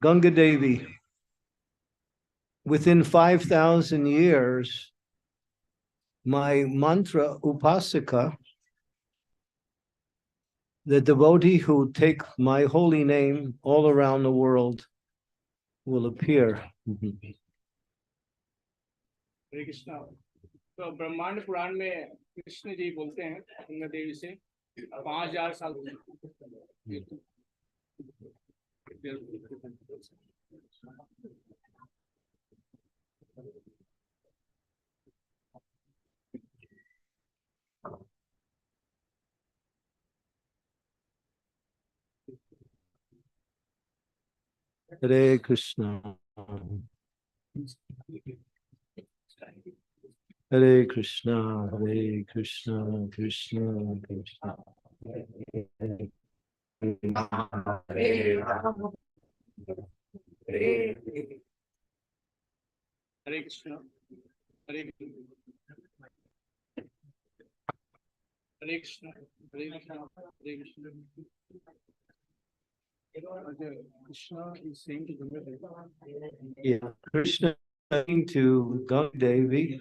Ganga Devi, within 5,000 years, my mantra Upasika, the devotee who take my holy name all around the world, will appear. हरे कृष्णा। तो ब्रह्मांड पुराण में कृष्ण जी बोलते हैं गंगा देवी से 5,000 साल Hare Krishna. Hare Krishna, Hare Krishna, Krishna Krishna. Hare Rama. Hare Krishna Hare Krishna Hare Krishna Hare Krishna. Krishna is saying to Ganga Devi. Yeah, Krishna saying to Ganga Devi,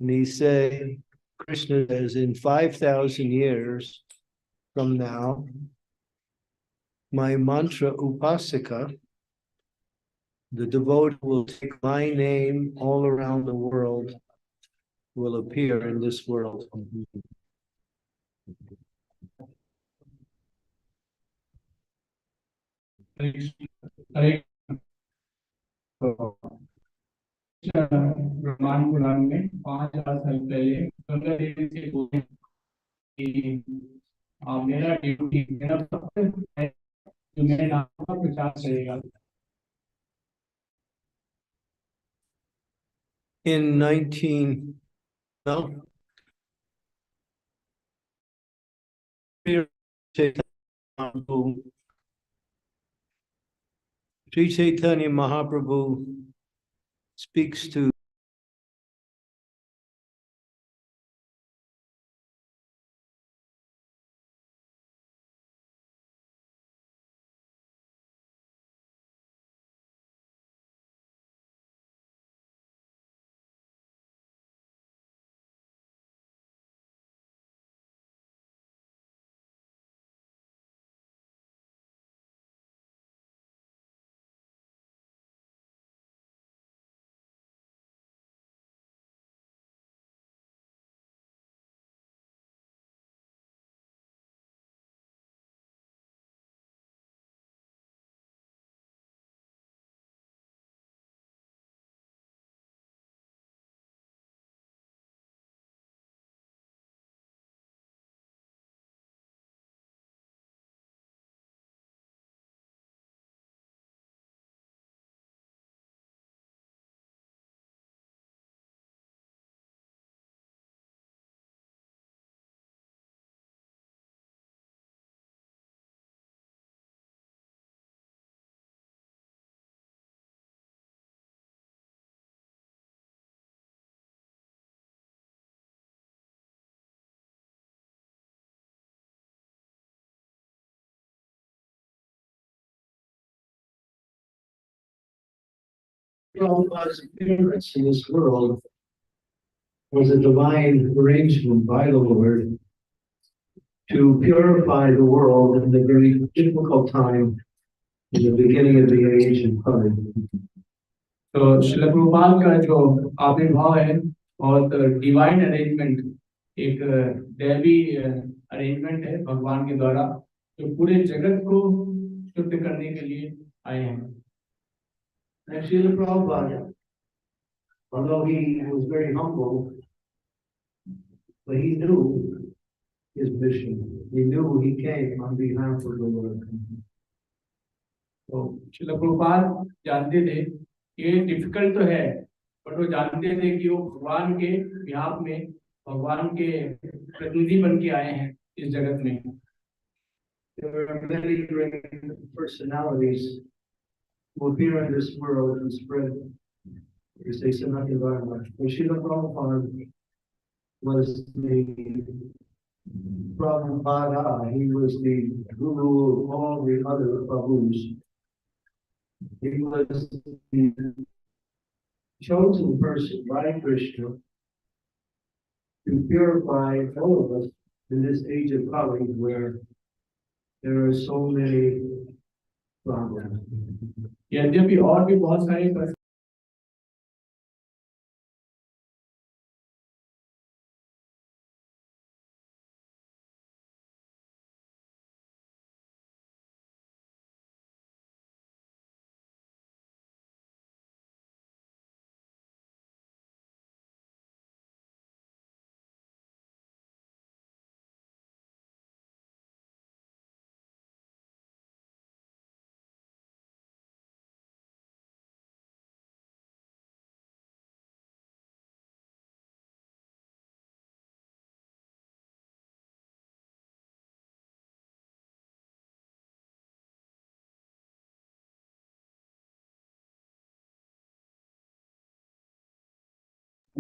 and he say, Krishna says, in 5,000 years from now, my mantra Upasika, the devotee will take my name all around the world, will appear in this world. ब्रह्मांड पुराण में 5,000 साल पहले गंगा देवी से बोले कि मेरा duty मेरा भक्त है जो मेरे नाम का प्रचार करेगा। In 19, no, Sri Chaitanya Mahaprabhu speaks to Prabhupada's appearance in this world was a divine arrangement by the Lord to purify the world in the very difficult time in the beginning of the age and time. तो श्रील प्रभुपाद का जो आविर्भाव है बहुत divine arrangement, एक दैवी arrangement है भगवान के द्वारा जो पूरे जगत को शुद्ध करने के लिए आए हैं। And Srila Prabhupada, although he was very humble, but he knew his mission. He knew he came on behalf of the Lord. तो श्रील प्रभुपाद जानते थे ये डिफिकल्ट तो है, पर वो जानते थे कि वो भगवान के बिहाफ में भगवान के प्रतिनिधि बन के आए हैं इस जगत में। There are many great personalities who appear in this world and spread, as they say, nothing about much. But Srila Prabhupada was the Prabhupada. He was the guru of all the other Prabhus. He was the chosen person by Krishna to purify all of us in this age of Kali where there are so many problems. यद्यपि और भी बहुत सारे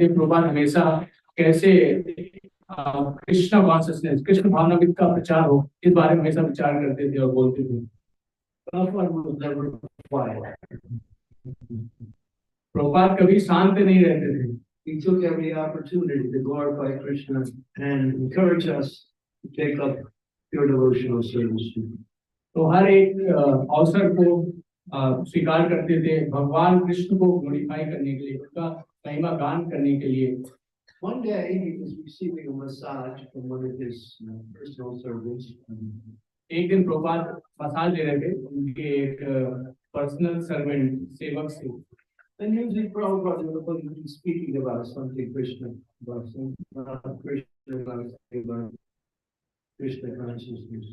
प्रभुपाद हमेशा कैसे Krishna consciousness Krishna भावनाविद का प्रचार हो इस बारे में हमेशा विचार करते थे और बोलते थे। प्रभुपाद कभी शांत नहीं रहते थे। He took every opportunity to glorify Krishna and encourage us to take up pure devotional service. तो हर एक अवसर को स्वीकार करते थे भगवान कृष्ण को ग्लोरीफाई करने के लिए उनका महिमा गान करने के लिए। One day he was receiving a massage from one of his personal servants. एक दिन प्रभुपाद मसाज ले रहे थे उनके एक पर्सनल सर्वेंट सेवक से। And usually Prabhupada will be speaking about something Krishna, about some Krishna consciousness.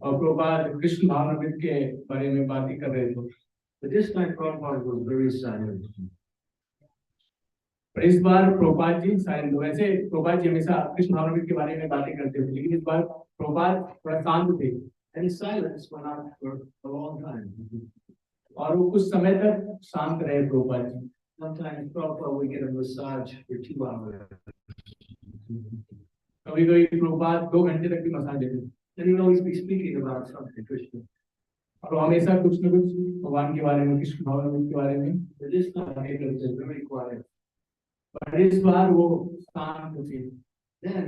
और प्रभुपाद कृष्ण भावनाविद के बारे में बातें कर रहे थे। But this time Prabhupada was very silent. पर इस बार प्रभुपाद जी साइलेंट। वैसे प्रभुपाद जी हमेशा कृष्ण भावनाविद के बारे में बातें करते थे लेकिन इस बार प्रभुपाद थोड़ा शांत थे। And his silence went on for a long time. और वो कुछ समय तक शांत रहे Prabhupada ji. Sometimes Prabhupada would get a massage for 2 hours. कभी-कभी प्रभुपाद 2 घंटे तक की मसाज देते थे। And he'd always be speaking about something Krishna. और हमेशा कुछ न कुछ भगवान के बारे में कृष्ण भावनाविद के बारे में। But this time he was very quiet. पर इस बार वो शांत थे। Then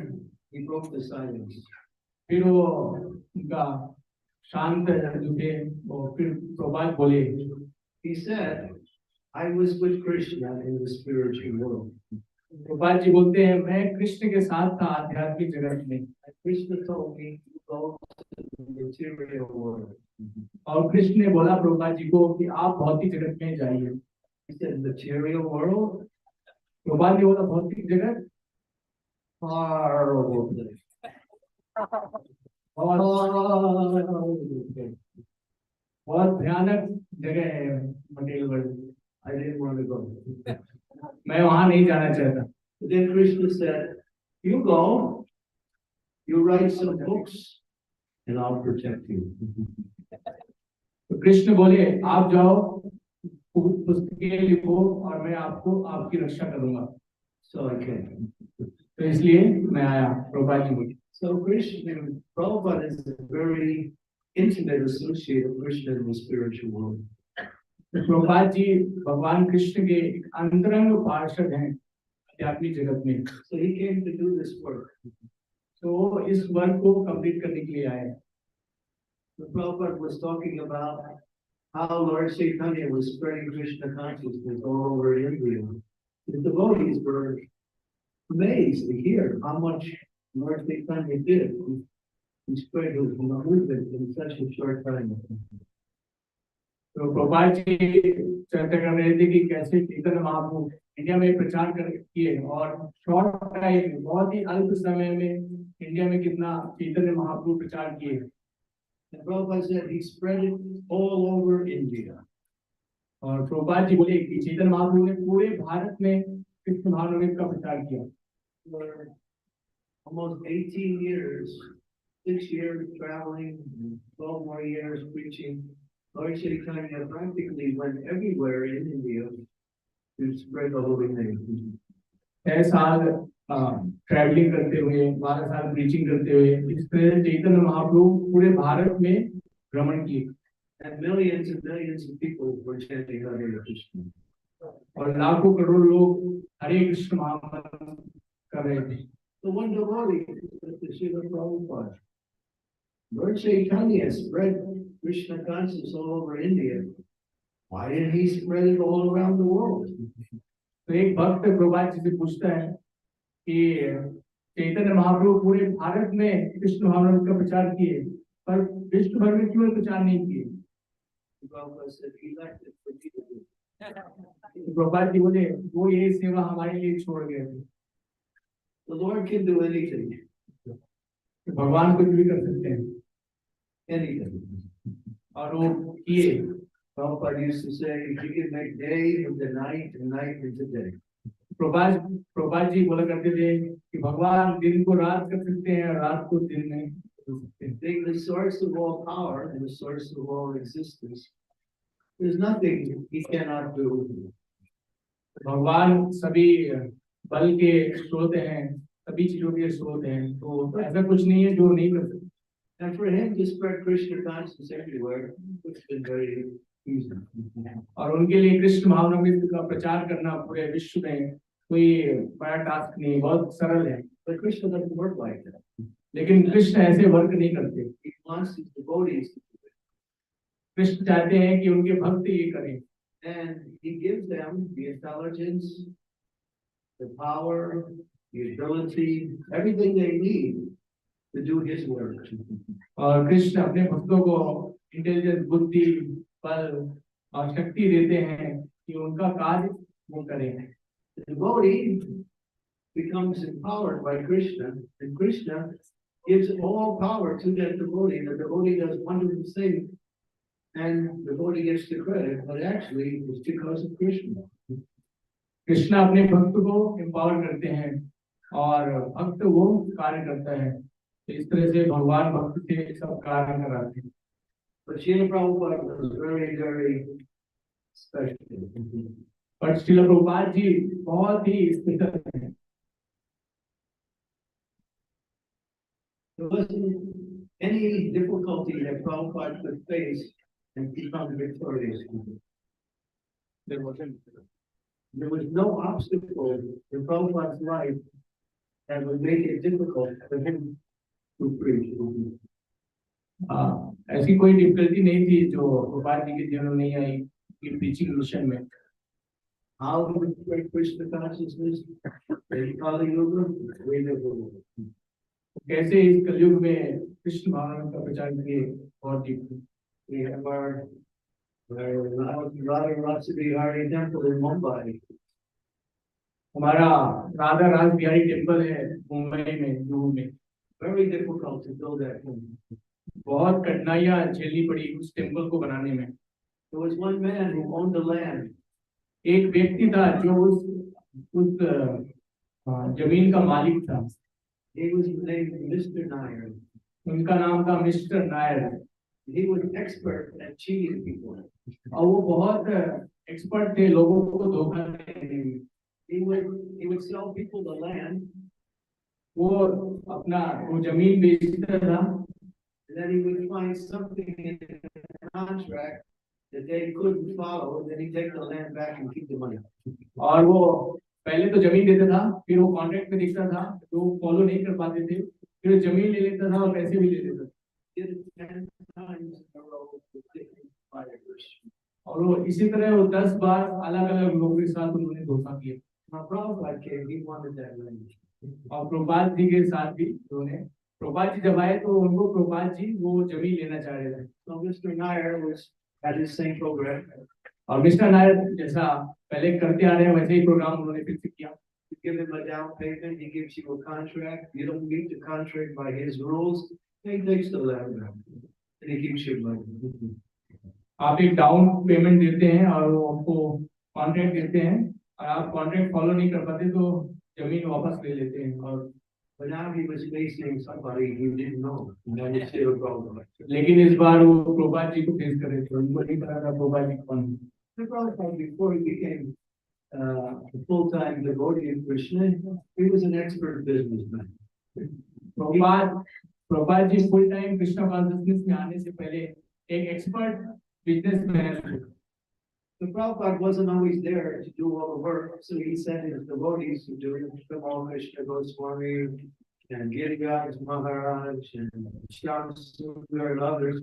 he broke the silence. फिर वो उनका शांत जो थे वो फिर प्रभुपाद बोले। He said, I was with Krishna in the spiritual world. Prabhupada ji बोलते हैं मैं कृष्ण के साथ था आध्यात्मिक जगत में। Krishna told me to go to the material world. और कृष्ण ने बोला प्रभुपाद जी को कि आप भौतिक जगत में जाइए। He said material world. Prabhupada ने बोला भौतिक जगत Horrible place. बहुत भयानक जगह है material world. I didn't want to go. मैं वहां नहीं जाना चाहता। But then Krishna said, you go, you write some books, and I'll protect you. तो कृष्ण बोले आप जाओ पुस्तकें लिखो और मैं आपको आपकी रक्षा करूंगा। So I came. तो इसलिए मैं आया प्रभुपाद जी बोले। So Krishna, Prabhupada is a very intimate associate of Krishna in the spiritual world. Prabhupada ji भगवान कृष्ण के एक अंतरंग पार्षद हैं आध्यात्मिक जगत में। So he came to do this work. तो इस वर्क को कंप्लीट करने के लिए आए। The Prabhupada was talking about how Lord Chaitanya was spreading Krishna consciousness all over India. The devotees were amazed to hear how much Lord Chaitanya did. He spread his movement in such a short time. तो प्रभुपाद जी चर्चा कर रहे थे कि कैसे Chaitanya Mahaprabhu India में प्रचार कर किए और शॉर्ट टाइम बहुत ही अल्प समय में इंडिया में कितना चैतन्य महाप्रभु प्रचार किए। And Prabhupada said he spread it all over India. और प्रभुपाद जी बोले कि चैतन्य महाप्रभु ने पूरे भारत में कृष्ण भावनामृत का प्रचार किया। For almost 18 years, 6 years traveling, 12 more years preaching, Lord Chaitanya practically went everywhere in India to spread the holy name. 6 साल ट्रैवलिंग करते हुए 12 साल प्रीचिंग करते हुए इस तरह चैतन्य महाप्रभु पूरे भारत में भ्रमण किए। And millions of people were chanting Hare Krishna. और लाखों करोड़ लोग हरे कृष्ण महामंत्र कर रहे थे। The one devotee, the Srila Prabhupada, Lord Chaitanya spread Krishna consciousness all over India. Why didn't he spread it all around the world? तो एक भक्त प्रभुपाद जी से पूछता है कि चैतन्य महाप्रभु पूरे भारत में कृष्ण महामंत्र का प्रचार किए, पर विश्व भर में क्यों प्रचार नहीं किए? प्रभुपाद जी बोले वो ये सेवा हमारे लिए छोड़ गए थे। The Lord can do anything. भगवान कुछ भी कर सकते हैं, Anything. और वो किए। Prabhupada used to say, you can make day into night and night into day. Prabhupada ji बोला करते थे कि भगवान दिन को रात कर सकते हैं, रात को दिन में कर सकते हैं। Being the source of all power and the source of all existence, there's nothing he cannot do. भगवान सभी बल के स्रोत हैं, सभी चीजों के स्रोत हैं, तो ऐसा कुछ नहीं है जो नहीं कर सकते। And for him to spread Krishna consciousness everywhere, it's been very easy. और उनके लिए कृष्ण महामंत्र का प्रचार करना पूरे विश्व में कोई बड़ा टास्क नहीं, बहुत सरल है। But Krishna doesn't work like that. लेकिन कृष्ण ऐसे वर्क नहीं करते। He wants his devotees to do it. Krishna चाहते हैं कि उनके भक्त ये करें। And he gives them the intelligence, the power, the ability, everything they need to do his work. और कृष्ण अपने भक्तों को इंटेलिजेंस, बुद्धि, बल और शक्ति देते हैं कि उनका कार्य वो करें। The devotee becomes empowered by Krishna, and Krishna gives all power to that devotee, and the devotee does wonderful things, and the devotee gets the credit, but actually it's because of Krishna. Krishna अपने भक्त को empower करते हैं और भक्त वो कार्य करता है, तो इस तरह से भगवान भक्त से सब कार्य कराते हैं। But Srila Prabhupada was very, very special. पर श्रील प्रभुपाद जी बहुत ही स्पेशल हैं। There wasn't any difficulty that Prabhupada could face and become victorious. There wasn't. There was no obstacle in Prabhupada's life that would make it difficult for him to preach. ऐसी कोई difficulty नहीं थी जो प्रभुपाद जी के जीवन में नहीं आई कि प्रीचिंग मिशन में। How do we spread Krishna consciousness? In Kali Yuga, we never will. कैसे इस कलयुग में कृष्ण भावना का प्रचार किए और We have our Radha Rasa Bihari temple in Mumbai. हमारा राधा रास बिहारी टेम्पल है मुंबई में, जुहू में। Very difficult to build that temple. बहुत कठिनाइयां झेलनी पड़ी उस टेम्पल को बनाने में। There was one man who owned the land. एक व्यक्ति था जो उस जमीन का मालिक था। He was named Mr. Nair. उनका नाम था mister Nair. He was expert at cheating people. और वो बहुत एक्सपर्ट थे लोगों को धोखा देने में। He would sell people the land. वो अपना वो जमीन बेचता था। And then he would find something in the contract that they couldn't follow, and then he'd take the land back and keep the money. और वो पहले तो जमीन देता था, फिर वो कॉन्ट्रैक्ट में देखता था जो फॉलो नहीं कर पाते थे, फिर जमीन ले लेता था और पैसे भी ले लेता था। Did it 10 times in a row with different buyers. और वो इसी तरह वो 10 बार अलग-अलग लोगों के साथ उन्होंने धोखा किया। Now Prabhupada came, he wanted that land. और प्रभुपाद जी के साथ भी उन्होंने, प्रभुपाद जी जब आए तो उनको प्रभुपाद जी वो जमीन लेना चाह रहे थे। So Mr. Nair was at his same program. और मिस्टर नायर जैसा पहले करते आ रहे हैं वैसे ही प्रोग्राम उन्होंने फिर से किया। You give him a down payment, he gives you a contract. You don't meet the contract by his rules, he takes the land back. And he keeps your money. आप एक डाउन पेमेंट देते हैं और वो आपको contract देते हैं और आप कॉन्ट्रैक्ट फॉलो नहीं कर पाते तो जमीन वापस ले लेते हैं। और But now he was facing somebody he didn't know. And that was still a problem. लेकिन इस बार वो प्रभुपाद जी को फेस कर रहे थे, उनको नहीं पता था प्रभुपाद जी कौन है। The Prabhupada, before he became a full-time devotee of Krishna, he was an expert businessman. Prabhupada ji full time Krishna consciousness में आने से पहले एक expert businessman. The Prabhupada wasn't always there to do all the work, so he sent his devotees to do it. Tamal Krishna Goswami and Giriraj Maharaj and Shyam Sundar and others.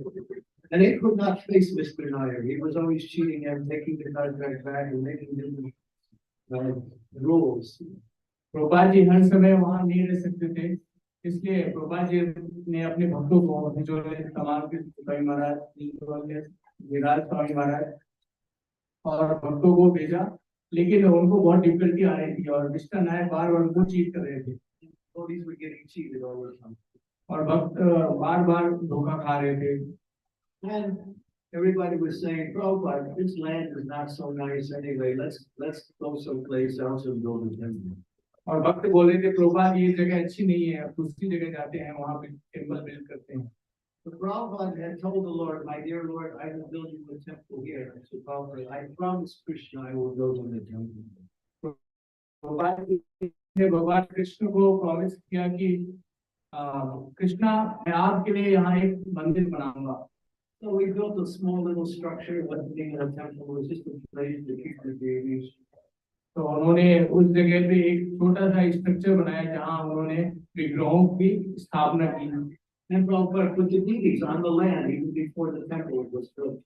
And they could not face Mr. Nair. He was always cheating and taking the contract back and making different rules. Prabhupada ji हर समय वहां नहीं रह सकते थे, इसलिए प्रभुपाद जी ने अपने भक्तों को जो तमाम के स्वामी महाराज, गिरिराज स्वामी महाराज और भक्तों को भेजा, लेकिन उनको बहुत डिफिकल्टी आ रही थी और मिस्टर नायर बार बार उनको चीट कर रहे थे और भक्त बार बार धोखा खा रहे थे। And everybody was saying, Prabhupada, this land is not so nice anyway. Let's go someplace else and build a temple. और भक्त बोल रहे थे, प्रभुपाद ये जगह अच्छी नहीं है, दूसरी जगह जाते हैं, वहां पे टेम्पल बिल्ड करते हैं। So Prabhupada had told the Lord, my dear Lord, I will build you a temple here. So Prabhupada, I promise Krishna I will build him a temple. भगवान कृष्ण को प्रॉमिस किया कि कृष्णा मैं आपके लिए यहाँ एक मंदिर बनाऊंगा। So we built a small little structure, wasn't being a temple, it was just a place to keep the deities. तो उन्होंने उस जगह पे एक छोटा सा स्ट्रक्चर बनाया जहाँ उन्होंने विग्रहों की स्थापना की। And Prabhupada put the deities on the land even before the temple was built.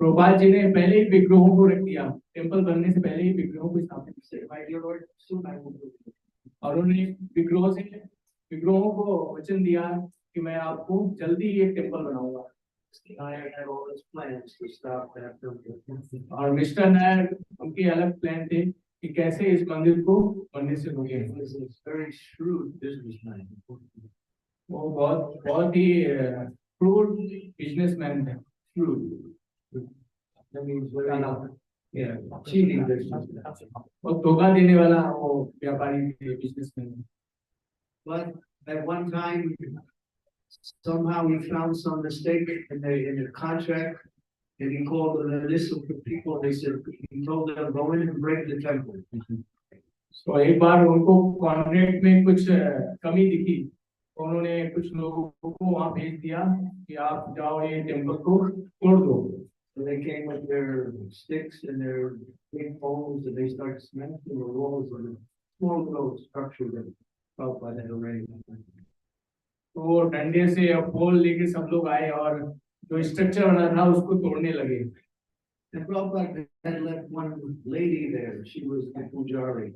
Prabhupada ji ने पहले ही विग्रहों को रख दिया, टेम्पल बनने से पहले ही विग्रहों को स्थापित किया। My dear Lord, soon I will build it. और उन्होंने विग्रहों को वचन दिया कि मैं आपको जल्दी एक टेम्पल बनाऊंगा। I had all his plans to stop that temple. और मिस्टर नायर उनके अलग प्लान थे कि कैसे इस मंदिर को बनने से रोके। He was a very shrewd businessman. वो बहुत ही shrewd बिजनेसमैन थे। Shrewd. That means very, yeah, cheating businessman. और धोखा देने वाला वो व्यापारी थे, businessman. But at one time, somehow he found some mistake in the contract, and he called the municipal people. They said he told them go in and break the temple. तो एक बार उनको कॉन्ट्रैक्ट में कुछ कमी दिखी, उन्होंने कुछ लोगों को वहां भेज दिया कि आप जाओ ये टेम्पल को तोड़ दो। So they came with their sticks and their big poles, and they started smashing the walls of the small little structure that Prabhupada had arranged. तो डंडे से पोल लेके सब लोग आए और जो स्ट्रक्चर बना था उसको तोड़ने लगे। And Prabhupada had left one lady there. She was the pujari.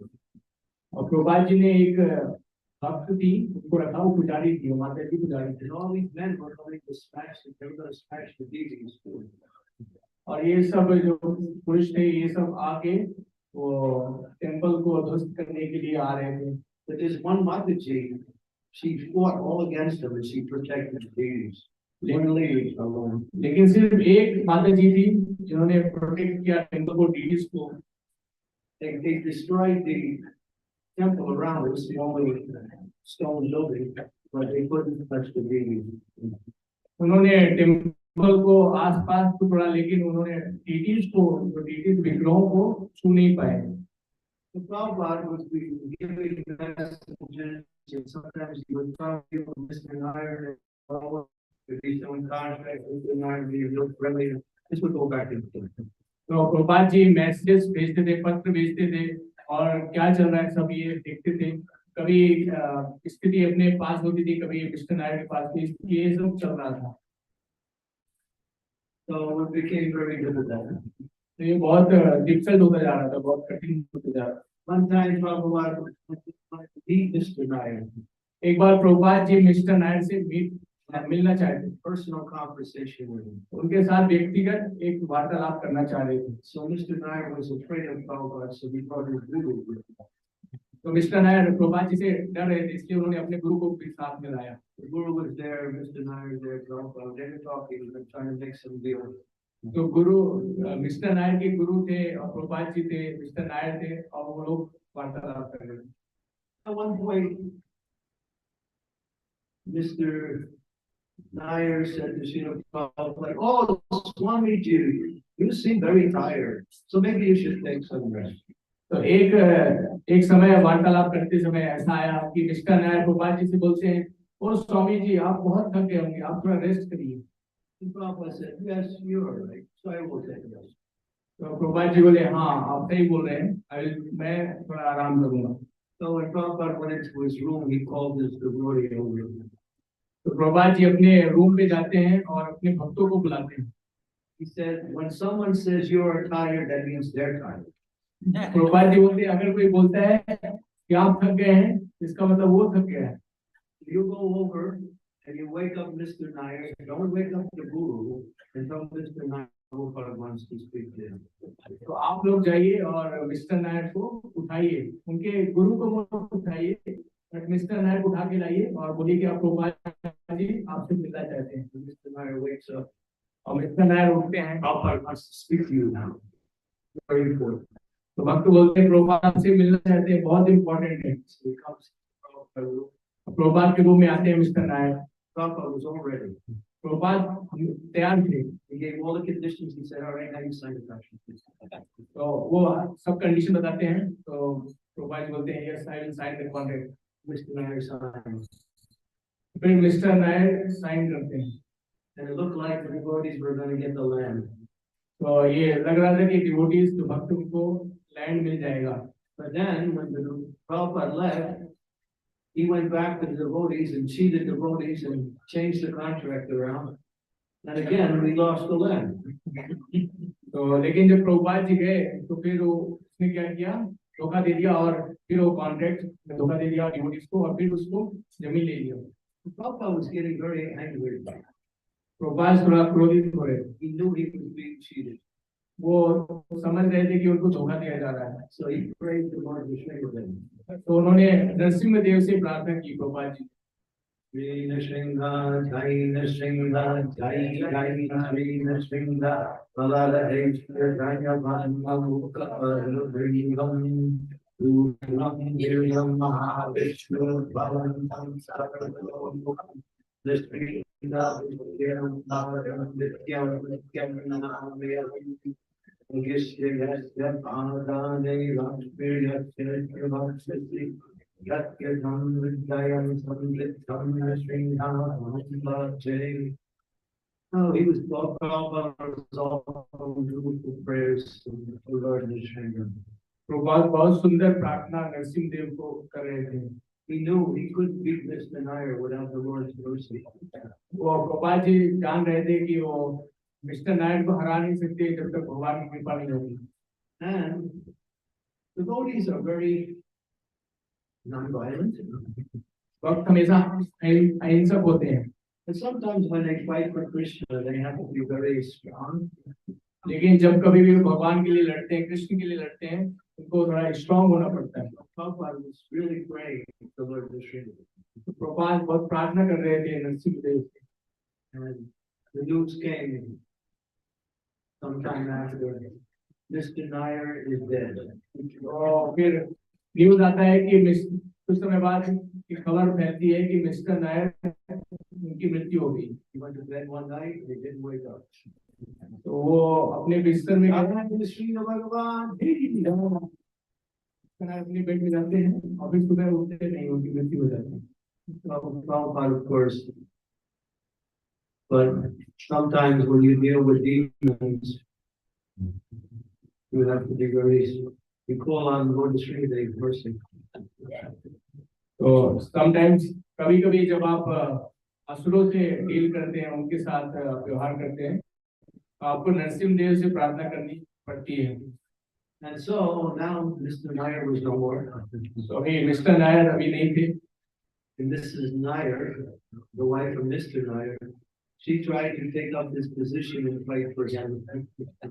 और प्रभुपाद जी ने एक भक्त थी, उसको रखा, वो पुजारी थी, माता जी पुजारी थी। And all these men were going to smash it. They were going to smash the deities too. और ये सब जो पुरुष थे, ये सब आके वो टेम्पल को ध्वस्त करने के लिए आ रहे थे। But there's one Mataji, she fought all against them and she protected the deities. One lady alone. लेकिन सिर्फ एक माता जी थी जिन्होंने प्रोटेक्ट किया टेम्पल को, डीडीज को। They destroyed the temple around it, small little stone building, but they couldn't touch the deities. उन्होंने टेम्पल को आसपास तो तोड़ा, लेकिन उन्होंने डीडीज को, जो डीडीज विग्रहों को छू नहीं पाए। The Prabhupada was giving messages, and sometimes he would tell people, Mr. Nair, if he's doing contract, Mr. Nair, be real friendly. This would go back and forth. तो प्रभुपाद जी मैसेजेस भेजते थे, पत्र भेजते थे और क्या चल रहा है सब ये देखते थे। कभी स्थिति अपने पास होती थी, कभी मिस्टर नायर के पास थी, ये सब चल रहा था। So it became very difficult. तो ये बहुत डिफिकल्ट होता जा रहा था, बहुत कठिन होता जा रहा था। One time Prabhupada meet Mr. Nair. एक बार प्रभुपाद जी मिस्टर नायर से मिलना चाहते थे, Personal conversation with him. उनके साथ व्यक्तिगत एक वार्तालाप करना चाह रहे थे। So Mr. Nair was afraid of Prabhupada, so he brought his guru with him. तो मिस्टर नायर प्रभुपाद जी से डर रहे थे, इसलिए उन्होंने अपने गुरु को भी साथ में लाया। The guru was there, Mr. Nair was there, Prabhupada. They were talking, they were trying to make some deal. तो गुरु मिस्टर नायर के गुरु थे और प्रभुपाद जी थे, मिस्टर नायर थे, और वो लोग वार्तालाप कर रहे थे। At one point, Mr. Nair said to Srila Prabhupada, "Oh, Swami ji, you seem very tired, so maybe you should take some rest." तो एक समय वार्तालाप करते समय ऐसा आया कि मिस्टर नायर प्रभुपाद जी से बोलते हैं, ओ स्वामी जी आप बहुत थक गए होंगे, आप थोड़ा रेस्ट करिए। And Prabhupada said, yes, you're right. So I will take this. तो प्रभुपाद जी बोले हाँ आप सही बोल रहे हैं, मैं थोड़ा आराम करूंगा. So when Prabhupada went into his room, he called his devotee over. तो प्रभुपाद जी अपने रूम पे जाते हैं और अपने भक्तों को बुलाते हैं. He said, when someone says you're tired, that means they're tired. Prabhupada ji बोलते हैं अगर कोई बोलता है कि आप थक गए हैं, इसका मतलब वो थक गया है. You go over and you wake up Mr. Nair. Don't wake up the guru until Mr. Nair wants to speak to him. तो आप लोग जाइए और मिस्टर नायर को उठाइए, उनके गुरु को उठाइए, मिस्टर नायर को उठा के लाइए और बोलिए कि आप प्रभुपाद जी आपसे मिलना चाहते हैं. Mr. Nair wakes up. और मिस्टर नायर उठते हैं. Prabhupada wants to speak to you now. Very important. तो भक्त बोलते हैं प्रभुपाद से मिलना चाहते हैं, बहुत इंपॉर्टेंट है. So he comes to Prabhupada room. Prabhupada के रूम में आते हैं mister Nair. Prabhupada was all ready. Prabhupada तैयार थे. He gave all the conditions. He said, all right, now you sign the contract. तो वो सब कंडीशन बताते हैं. तो प्रभुपाद जी बोलते हैं yes I will sign the contract. Mr. Nair signed. फिर मिस्टर नायर साइन करते हैं. And it looked like the devotees were going to get the land. तो ये लग रहा था कि डिवोटीज तो भक्तों को लैंड मिल जाएगा. But then when the Prabhupada left, he went back to the devotees and cheated the devotees and changed the contract around. And again, we lost the land. तो लेकिन जब प्रभुपाद जी गए तो फिर वो उसने क्या किया, धोखा दे दिया और फिर वो कॉन्ट्रैक्ट में धोखा दे दिया डिवोटीज को और फिर उसको जमीन ले लिया. Prabhupada was getting very angry. Prabhupada थोड़ा क्रोधित हो रहे. He knew he was being cheated. वो समझ रहे थे कि उनको धोखा दिया जा रहा है. So he prayed to Lord Vishnu. तो उन्होंने नरसिंह देव से प्रार्थना की, Prabhupada ji Jai Nrsimha, Jai Nrsimha, Jai Jai Jai Nrsimha, Malala Ekshya Jaya Vanmukha Arubhringam, Rupam Viryam Mahavishnu Bhavantam Sarvamukam, Nrsimha Vidyam Bhavatam Vidyam Vidyam Namayam, Gishya Yasya Padane Lakshmirya Sri Yatyam Vidyayam Samritam Nrsimha Jai. Oh, he was all beautiful prayers to Lord Nrsimha. Prabhupada बहुत सुंदर प्रार्थना नरसिंह देव को कर रहे थे. He knew he couldn't beat Mr. Nair without the Lord's mercy. वो प्रभुपाद जी जान रहे थे कि वो मिस्टर नायर को हरा नहीं सकते जब तक भगवान की कृपा नहीं होगी. And the devotees are very non-violent. भक्त हमेशा अहिंसक होते हैं. And sometimes when they fight for Krishna, they have to be very strong. लेकिन जब कभी भी भगवान के लिए लड़ते हैं, कृष्ण के लिए लड़ते हैं, उनको थोड़ा स्ट्रांग होना पड़ता है. Prabhupada was really praying to Lord Vishnu. Prabhupada बहुत प्रार्थना कर रहे थे नरसिंह देव से. And the news came sometime after, Mr. Nair is dead. और फिर न्यूज आता है कि कुछ समय बाद की खबर फैलती है कि मिस्टर नायर उनकी मृत्यु हो गई. He went to bed one night, he didn't wake up. तो वो अपने बिस्तर में अपने बेड में जाते हैं और फिर सुबह उठते नहीं, उनकी मृत्यु हो जाती है. Prabhupada, of course. But sometimes when you deal with demons, you have to be very, you call on Lord Sri Dev mercy. तो समटाइम्स कभी कभी जब आप असुरों से डील करते हैं, उनके साथ व्यवहार करते हैं, तो आपको नरसिंह देव से प्रार्थना करनी पड़ती है. And so now Mr. Nair was no more. तो अभी मिस्टर नायर अभी नहीं थे. And Mrs. Nair, the wife of Mr. Nair, she tried to take up this position and fight for him.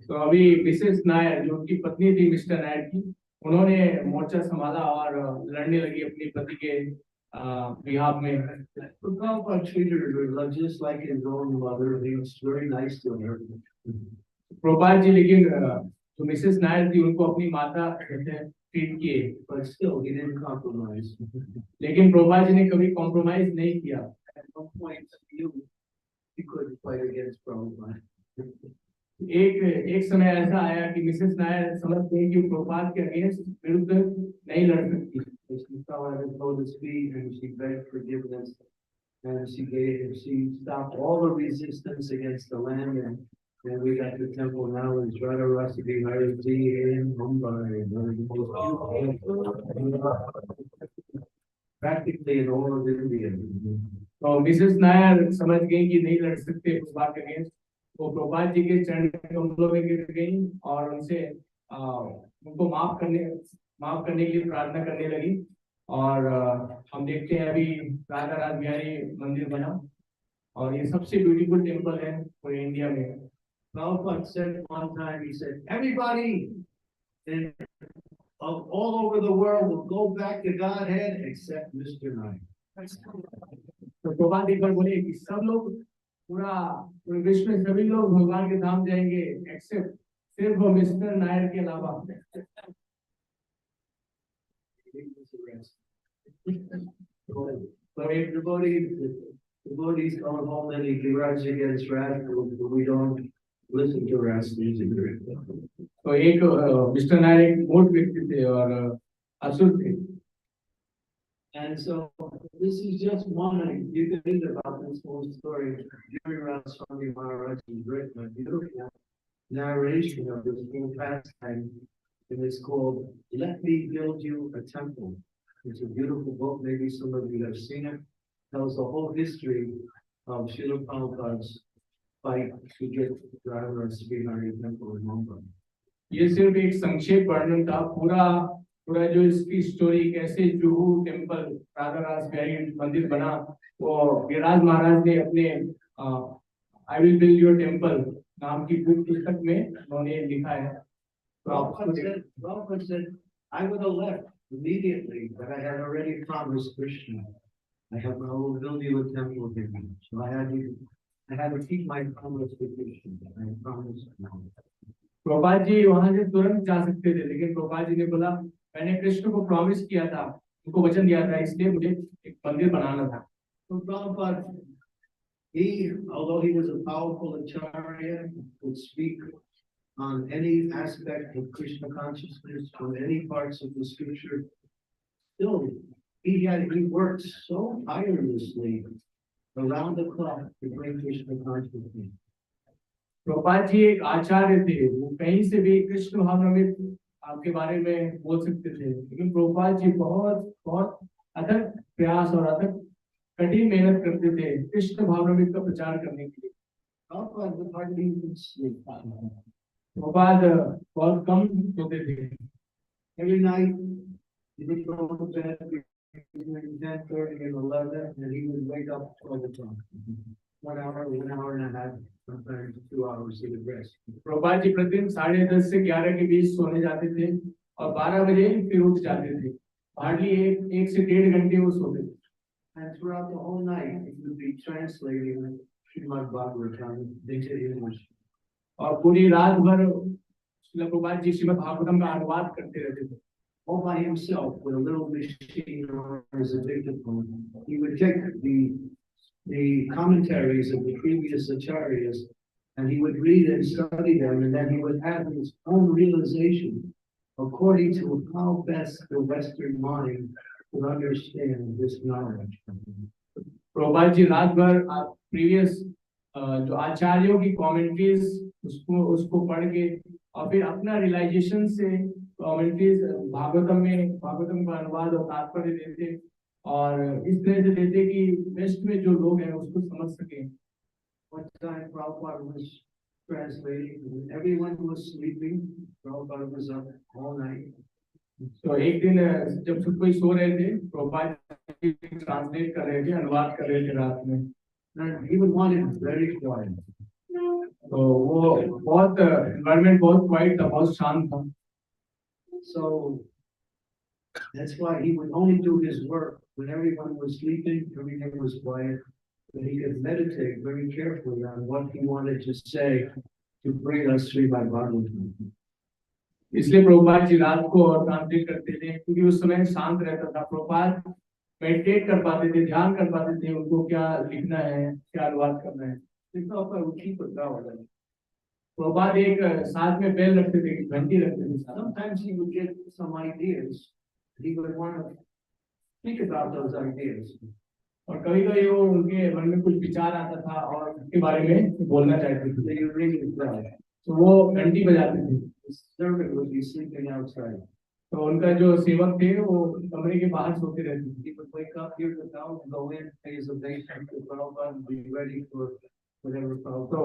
तो अभी मिसेस नायर जो उनकी पत्नी थी मिस्टर नायर की, उन्होंने मोर्चा संभाला और लड़ने लगी अपनी पति के बिहाफ में. Prabhupada treated her just like his own mother. He was very nice to her. Prabhupada ji लेकिन जो मिसेस नायर थी उनको अपनी माता जैसे ट्रीट किए. But still, he didn't compromise. लेकिन प्रभुपाद जी ने कभी कॉम्प्रोमाइज नहीं किया. At one point, he couldn't fight against Prabhupada. एक समय ऐसा आया कि मिसेस नायर समझ गई कि प्रभुपाद के अगेंस्ट विरुद्ध नहीं लड़ सकती. She fell at his lotus feet and she begged forgiveness. and she stopped all the resistance against the land, and we got the temple now is Radha Rasa Bihari in Mumbai, and one of the most beautiful, practically in all of India. तो Mrs Nair समझ गई कि नहीं लड़ सकते उस बात के अगेंस्ट, वो प्रभुपाद जी के चरण कमलों में गिर गई और उनसे उनको माफ करने के लिए प्रार्थना करने लगी। और हम देखते हैं अभी राधा रास बिहारी मंदिर बना और ये सबसे ब्यूटीफुल टेम्पल है पूरे इंडिया में। Prabhupada said one time, he said, everybody in all over the world will go back to Godhead except Mr. Nayak. तो प्रभुपाद एक बार बोले कि सब लोग पूरे विश्व में सभी लोग भगवान के धाम जाएंगे एक्सेप्ट सिर्फ मिस्टर नायर के अलावा। So if devotees don't hold any grudge against radicals, but we don't listen to rascals either. तो एक मिस्टर नायर एक मूर्ख व्यक्ति थे और असुर थे। And so this is just one, you can read about this whole story during Swami Maharaj's written a beautiful narration of this whole pastime, and it's called Let Me Build You a Temple. It's a beautiful book, maybe some of you have seen it. Tells the whole history of Srila Prabhupada's fight to get Radha Srihari Temple in Mumbai. ये सिर्फ एक संक्षेप वर्णन था, पूरा जो इसकी story कैसे जुहू टेम्पल राधा रास बिहारी मंदिर बना, वो गिरिराज महाराज ने अपने I will build your temple नाम की पुस्तक में उन्होंने लिखा है। Prabhupada said, I would have left immediately, but I had already promised Krishna. I will build you a temple here. So I had to keep my promise to Krishna. I promised now. Prabhupada ji वहां से तुरंत जा सकते थे, लेकिन प्रभुपाद जी ने बोला मैंने कृष्ण को प्रॉमिस किया था, उनको वचन दिया था, इसलिए मुझे एक मंदिर बनाना था। So Prabhupada, although he was a powerful acharya, could speak on any aspect of Krishna consciousness, on any parts of the scripture, still he worked so tirelessly around the clock to bring Krishna consciousness. Prabhupada ji एक आचार्य थे, वो कहीं से भी कृष्ण भावनामृत आपके बारे में बोल सकते थे, लेकिन प्रभुपाद जी बहुत अथक प्रयास और अथक कठिन मेहनत करते थे कृष्ण भावनामृत का प्रचार करने के लिए। प्रभुपाद बहुत कम सोते थे। Every night he would go to bed between 10:30 and 11, and he would wake up all the time. 1 hour and a half, sometimes 2 hours he would rest. Prabhupada ji प्रतिदिन 10:30 से 11 के बीच सोने जाते थे और 12 बजे फिर उठ जाते थे, हार्डली एक से 1.5 घंटे वो सोते थे। And throughout the whole night he would be translating Srimad Bhagavatam into English. और पूरी रात भर प्रभुपाद जी श्रीमद् भागवतम का अनुवाद करते रहते थे। All by himself with a little machine or as a dictaphone. He would take the commentaries of the previous acharyas, and he would read and study them, and then he would have his own realization according to how best the Western mind would understand this knowledge. Prabhupada ji रात भर previous जो आचार्यों की commentaries उसको पढ़ के और फिर अपना रियलाइजेशन से कमेंट्रीज भागवतम का अनुवाद और तात्पर्य देते और इस तरह से देते कि वेस्ट में जो लोग हैं उसको समझ सके। One time Prabhupada was translating, and everyone was sleeping. Prabhupada was up all night. तो एक दिन जब सब कोई सो रहे थे, प्रभुपाद ट्रांसलेट कर रहे थे, अनुवाद कर रहे थे रात में। And he would want it very quiet. तो वो बहुत एनवायरनमेंट बहुत क्वाइट था, बहुत शांत था। So that's why he would only do his work when everyone was sleeping, everything was quiet, and he could meditate very carefully on what he wanted to say to bring us Srimad Bhagavatam. इसलिए प्रभुपाद जी रात को translate करते थे क्योंकि उस समय शांत रहता था। प्रभुपाद मेडिटेट कर पाते थे, ध्यान कर पाते थे, उनको क्या लिखना है, क्या अनुवाद करना है। प्रभुपाद एक साथ में बेल रखते थे, घंटी रखते थे। Sometimes he would get some ideas. He would want to think about those ideas. और कभी कभी वो उनके मन में कुछ विचार आता था और उसके बारे में बोलना चाहते थे, तो वो घंटी बजाते थे। तो उनका जो सेवक थे वो कमरे के बाहर सोते रहते थे। तो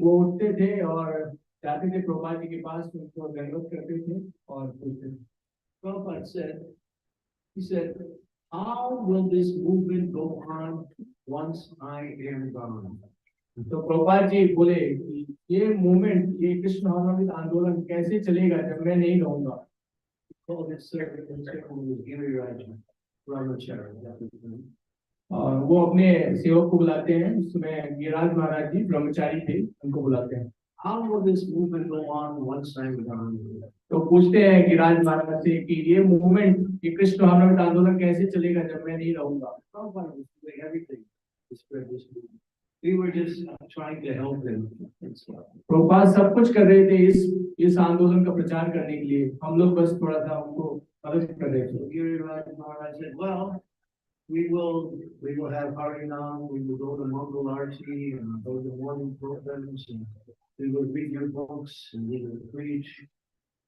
वो उठते थे और जाते थे प्रभुपाद जी के पास, उनको दंडवत करते थे और पूछते थे। Prabhupada said, he said, how will this movement go on once I am gone? तो प्रभुपाद जी बोले कि ये मूवमेंट, ये कृष्ण भावनामृत आंदोलन कैसे चलेगा जब मैं नहीं रहूंगा। और वो अपने सेवक को बुलाते हैं, उसमें गिरिराज महाराज जी ब्रह्मचारी थे, उनको बुलाते हैं। How will this movement go on once I'm gone? तो पूछते हैं गिरिराज महाराज से कि ये मूवमेंट, ये कृष्ण भावनामृत आंदोलन कैसे चलेगा जब मैं नहीं रहूंगा। We were just trying to help them. Prabhupada सब कुछ कर रहे थे इस आंदोलन का प्रचार करने के लिए, हम लोग बस थोड़ा सा उनको मदद कर रहे थे। गिरिराज महाराज said, well, we will have Harinam, we will go to Mongol Arti and go to morning programs, and we will read your books and we will preach.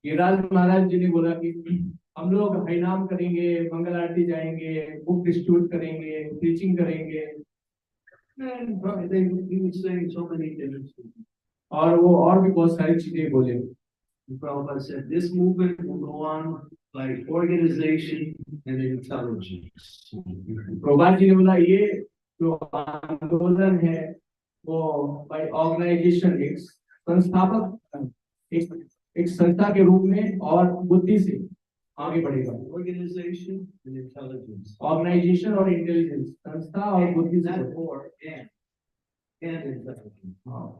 Giriraj महाराज जी ने बोला कि हम लोग हरिनाम करेंगे, मंगल आरती जाएंगे, बुक डिस्ट्रीब्यूट करेंगे, प्रीचिंग करेंगे। He was saying so many things. और वो और भी बहुत सारी चीजें बोले। Prabhupada said this movement will go on by organization and intelligence. Prabhupada ji ने बोला ये जो आंदोलन है वो by organization, एक संस्थापक, एक संस्था के रूप में और बुद्धि से आगे बढ़ेगा। Organization and intelligence. Organization और intelligence, संस्था और बुद्धि से।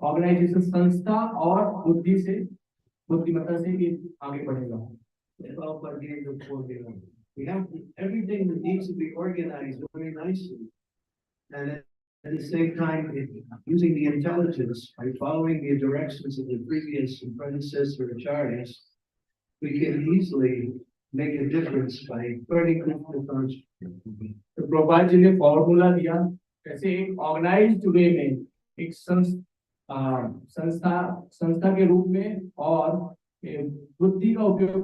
Organization संस्था और बुद्धि से, बुद्धिमत्ता से ये आगे बढ़ेगा। We have everything that needs to be organized very nicely, and at the same time, using the intelligence by following the directions of the previous and predecessor acharyas, we can easily make a difference by spreading Krishna consciousness. तो प्रभुपाद जी ने formula दिया कैसे एक organised वे में, एक संस्था के रूप में और बुद्धि का उपयोग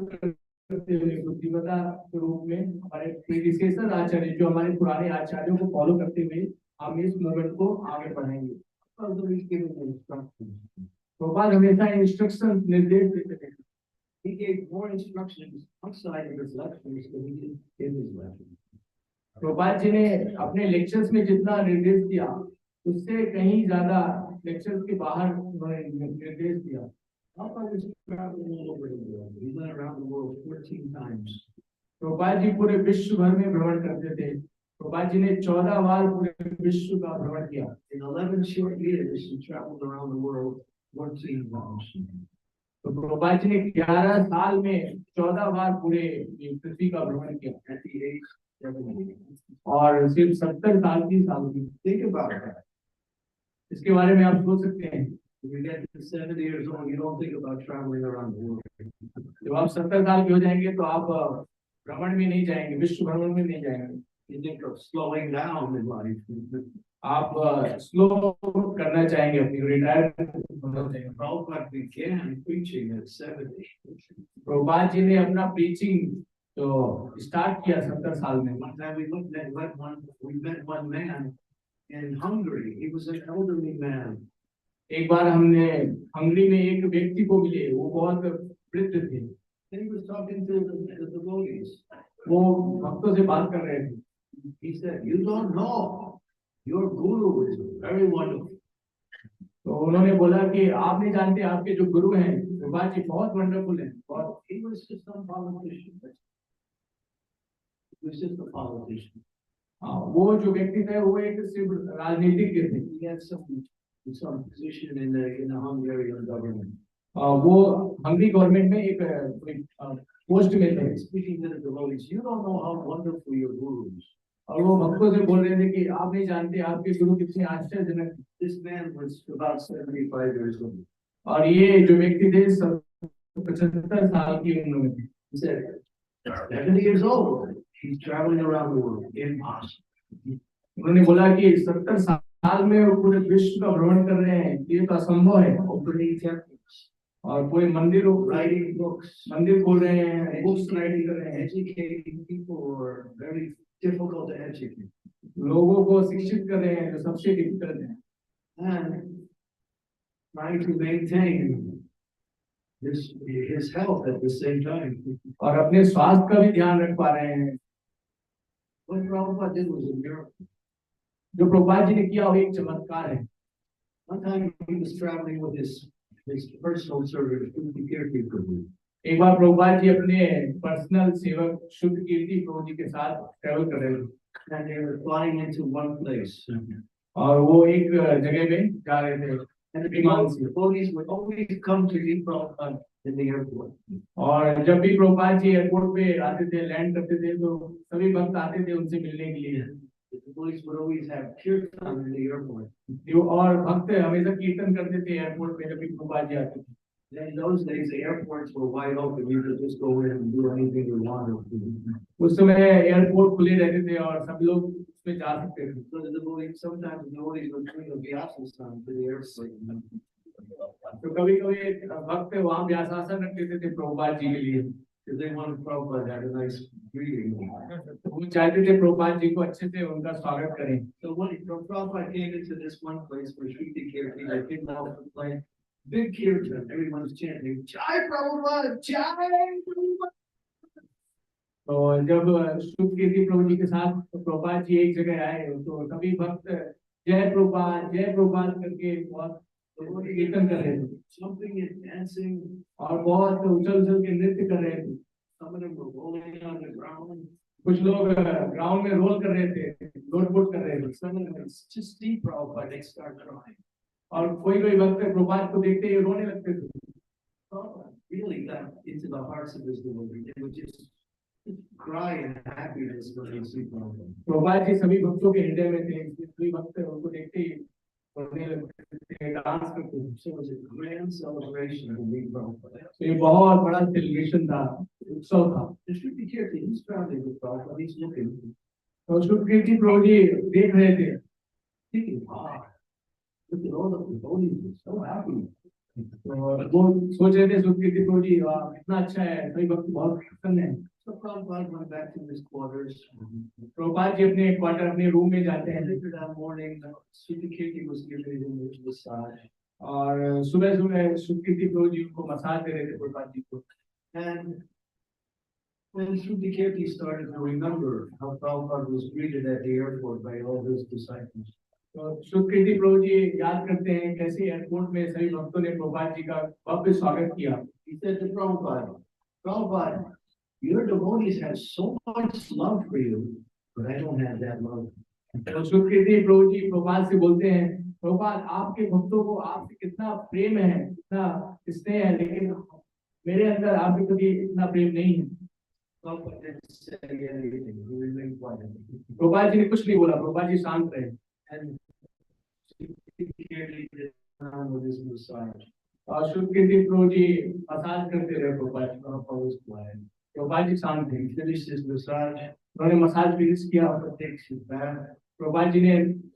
करते हुए, बुद्धिमत्ता के रूप में हमारे प्रीडिसेसर आचार्य, जो हमारे पुराने आचार्यों को फॉलो करते हुए हम इस मूवमेंट को आगे बढ़ाएंगे। प्रभुपाद हमेशा इंस्ट्रक्शन, निर्देश देते थे। He gave more instructions outside of his lectures than he did in his lectures. Prabhupada ji ने अपने लेक्चर्स में जितना निर्देश दिया उससे कहीं ज्यादा लेक्चर्स के बाहर उन्होंने निर्देश दिया। प्रभुपाद जी पूरे विश्व भर में भ्रमण करते थे। प्रभुपाद जी ने 14 बार पूरे विश्व का भ्रमण किया। In 11 short years, he traveled around the world 14 times. तो प्रभुपाद जी ने 11 साल में 14 बार पूरे पृथ्वी का भ्रमण किया। At the age of 70. और सिर्फ 70 साल की साल। Think about that. इसके बारे में आप सोच सकते हैं। If you get to 70 years old, you don't think about traveling around the world. जब आप 70 साल के हो जाएंगे तो आप भ्रमण में नहीं जाएंगे, विश्व भ्रमण में नहीं जाएंगे। You think of slowing down in life. आप स्लो करना चाहेंगे, अपनी retire. Prabhupada began preaching at 70. Prabhupada ji ने अपना प्रीचिंग तो स्टार्ट किया 70 साल में। One time we met one man in Hungary. He was an elderly man. एक बार हमने हंगरी में एक व्यक्ति को मिले, वो बहुत वृद्ध थे। He was talking to the devotees. वो भक्तों से बात कर रहे थे। He said, "You don't know, your guru is very wonderful." तो उन्होंने बोला कि आप नहीं जानते, आपके जो गुरु हैं प्रभुपाद जी बहुत वंडरफुल हैं। और he was just some politician. He was just a politician. हाँ, वो जो व्यक्ति थे वो एक सिर्फ राजनीतिज्ञ थे। He had some position in the Hungarian government. वो हंगरी गवर्नमेंट में एक पोस्ट में थे। Speaking to the devotees, you don't know how wonderful your guru is. और वो भक्तों से बोल रहे थे कि आप नहीं जानते आपके गुरु कितने आश्चर्यजनक। This man was about 75 years old. और ये जो व्यक्ति थे 75 साल की उम्र में थे। He said, 70 years old. He's traveling around the world. Impossible. उन्होंने बोला कि 70 साल में वो पूरे विश्व का भ्रमण कर रहे हैं, ये तो असंभव है। opening temples, और पूरे मंदिरों writing books, मंदिर खोल रहे हैं, बुक्स राइटिंग कर रहे हैं, educating people who are very difficult to educate, लोगों को शिक्षित कर रहे हैं जो सबसे डिफिकल्ट है, and trying to maintain his health at the same time. और अपने स्वास्थ्य का भी ध्यान रख पा रहे हैं। What Prabhupada did was a miracle. जो प्रभुपाद जी ने किया वो एक चमत्कार है। One time he was traveling with his personal servant, Kirti Prabhu. एक बार प्रभुपाद जी अपने पर्सनल सेवक शुद्ध कीर्ति प्रभु जी के साथ ट्रेवल कर रहे थे, And they were flying into one place. और वो एक जगह में जा रहे थे, And the विमान से। devotees would always come to meet Prabhupada in the airport. और जब भी प्रभुपाद जी एयरपोर्ट पे आते थे, लैंड करते थे, तो सभी भक्त आते थे उनसे मिलने के लिए। The devotees would always have kirtan in the airport. और भक्त हमेशा कीर्तन करते थे एयरपोर्ट पे जब भी प्रभुपाद जी आते थे। In those days, the airports were wide open. You could just go in and do anything you wanted. उस समय एयरपोर्ट खुले रहते थे और सब लोग उसमें जा सकते थे। So the devotees, sometimes the devotees would bring a vyasasana to the airport. तो कभी-कभी भक्त वहाँ व्यासासन रख देते थे प्रभुपाद जी के लिए, Because they wanted Prabhupada to have a nice greeting. तो वो चाहते थे प्रभुपाद जी को अच्छे से उनका स्वागत करें। So when Prabhupada came into this one place where Sriti Kirti, they came off the plane, big kirtan, everyone's chanting, Jai Prabhupada, Jai Prabhupada. तो जब शुद्ध कीर्ति प्रभु जी के साथ प्रभुपाद जी एक जगह आए, तो सभी भक्त जय प्रभुपाद करके बहुत कीर्तन कर रहे थे, Jumping and dancing. और बहुत उछल-उछल के नृत्य कर रहे थे। Some of them were rolling on the ground. कुछ लोग ग्राउंड में रोल कर रहे थे, लोट-पोट कर रहे थे। Some of them just see Prabhupada, they start crying. और कोई-कोई भक्त प्रभुपाद को देखते ही रोने लगते थे। Prabhupada really got into the hearts of his devotees. They would just cry in happiness when they see Prabhupada. Prabhupada ji सभी भक्तों के हृदय में थे, सभी भक्त उनको देखते ही रोने लगते थे, डांस करते थे। So it was a grand celebration to meet Prabhupada. तो ये बहुत बड़ा सेलिब्रेशन था, उत्सव था। The Sriti Kirti, he's traveling with Prabhupada, he's looking, तो शुद्ध कीर्ति प्रभु जी देख रहे थे, thinking, wow, look at all the devotees, they're so happy. तो वो सोच रहे थे शुद्ध कीर्ति प्रभु जी, वाह कितना अच्छा है, सभी भक्त बहुत प्रसन्न हैं। So Prabhupada went back to his quarters. Prabhupada ji अपने क्वार्टर, अपने रूम में जाते हैं, Later that morning, Sriti Kirti was giving him his massage. और सुबह-सुबह शुद्ध कीर्ति प्रभु जी उनको मसाज दे रहे थे प्रभुपाद जी को। And when Sriti Kirti started to remember how Prabhupada was greeted at the airport by all his disciples. तो शुद्ध कीर्ति प्रभु जी याद करते हैं कैसे एयरपोर्ट में सभी भक्तों ने प्रभुपाद जी का भव्य स्वागत किया। He said to Prabhupada, Prabhupada, your devotees have so much love for you, but I don't have that love. तो शुद्ध कीर्ति प्रभु जी प्रभुपाद से बोलते हैं, प्रभुपाद आपके भक्तों को आपसे कितना प्रेम है, कितना स्नेह है, लेकिन मेरे अंदर आपके प्रति इतना प्रेम नहीं है। Prabhupada didn't say anything. He remained quiet. Prabhupada ji ने कुछ नहीं बोला, प्रभुपाद जी शांत रहे। And Sriti Kirti did on with his massage. और शुद्ध कीर्ति प्रभु जी मसाज करते रहे Prabhupada ji. Prabhupada was quiet. Prabhupada ji शांत थे। He finished his massage, उन्होंने मसाज फिनिश किया, takes his bath, Prabhupada ji ने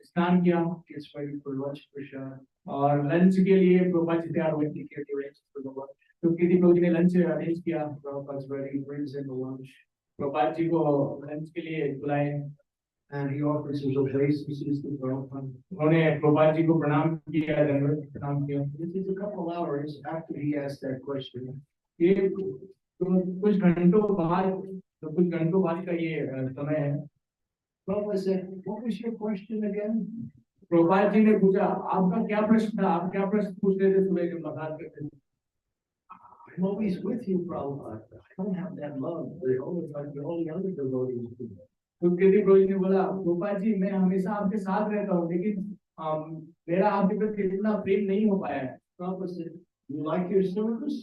स्नान किया gets ready for lunch prashad. और लंच के लिए प्रभुपाद जी तैयार हुए। Sriti Kirti arranges for the lunch. शुद्ध कीर्ति प्रभु जी ने लंच अरेंज किया, Prabhupada's ready, brings in the lunch, Prabhupada ji को लंच के लिए बुलाए, and he offers his obeisances to Prabhupada. उन्होंने प्रभुपाद जी को प्रणाम किया, दंडवत प्रणाम किया। This is a couple hours after he asked that question. ये तो कुछ घंटों बाद का ये समय है। Prabhupada said, what was your question again? Prabhupada ji ने पूछा, आपका क्या प्रश्न था, आप क्या प्रश्न पूछ रहे थे सुबह जब मसाज करते थे? I'm always with you, Prabhupada. I don't have that love. Like the only other devotees do. तो कीर्ति प्रभु जी ने बोला, प्रभुपाद जी मैं हमेशा आपके साथ रहता हूँ, लेकिन मेरा आपके प्रति इतना प्रेम नहीं हो पाया है। Prabhupada said, you like your service?